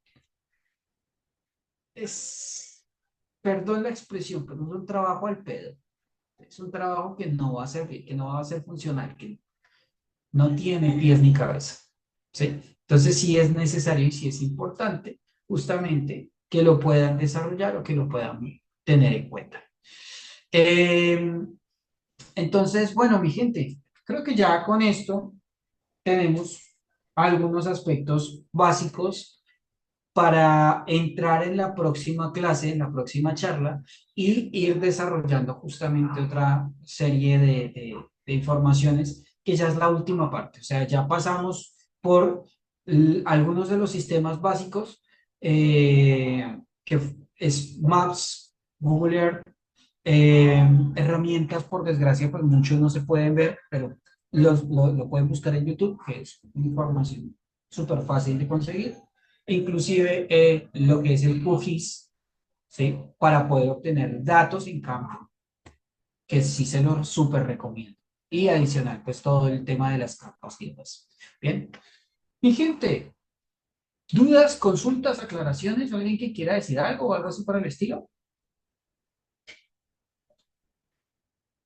perdón la expresión, pero es un trabajo al pedo. Es un trabajo que no va a servir, que no va a ser funcional, que no tiene pies ni cabeza. ¿Sí? Entonces sí es necesario y sí es importante justamente que lo puedan desarrollar o que lo puedan tener en cuenta. Entonces, bueno, mi gente, creo que ya con esto tenemos algunos aspectos básicos para entrar en la próxima clase, en la próxima charla, y ir desarrollando justamente otra serie de informaciones, que ya es la última parte. O sea, ya pasamos por algunos de los sistemas básicos, que es Maps, Google Earth, herramientas, por desgracia, pues muchos no se pueden ver, pero lo pueden buscar en YouTube, que es información súper fácil de conseguir. Inclusive lo que es el QGIS, ¿sí? Para poder obtener datos en campo, que sí se lo súper recomiendo. Y adicional, pues todo el tema de las capas y demás. Bien. Mi gente, ¿dudas, consultas, aclaraciones? ¿Alguien que quiera decir algo o algo así por el estilo?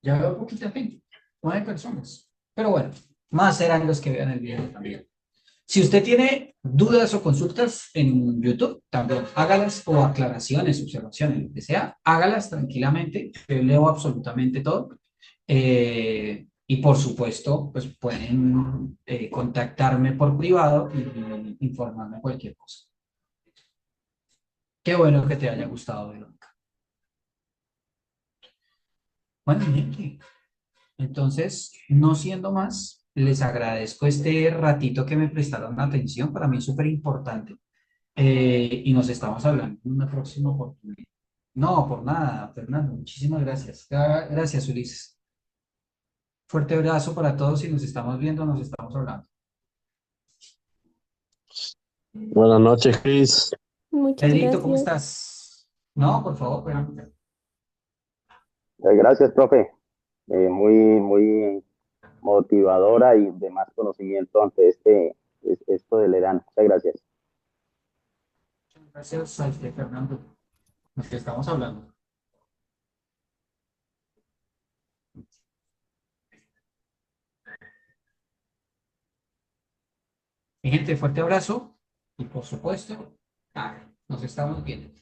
Ya veo poquita gente, 9 personas. Pero bueno, más serán los que vean el video también. Si usted tiene dudas o consultas en YouTube, también hágalas, o aclaraciones, observaciones, lo que sea, hágalas tranquilamente. Yo leo absolutamente todo. Y por supuesto, pues pueden contactarme por privado y informarme cualquier cosa. Qué bueno que te haya gustado, Verónica. Bueno, gente, entonces, no siendo más, les agradezco este ratito que me prestaron atención. Para mí es súper importante. Y nos estamos hablando en una próxima oportunidad. No, por nada, Fernando. Muchísimas gracias. Gracias, Ulises. Fuerte abrazo para todos y nos estamos viendo, nos estamos hablando. Buenas noches, Chris. Muchas Pedrito, ¿cómo gracias. estás? No, por favor, espérame. Gracias, profe. Muy motivadora y de más conocimiento ante esto del ERAN. Muchas gracias. Gracias a usted, Fernando. Nos estamos hablando. Mi gente, fuerte abrazo y por supuesto, nos estamos viendo.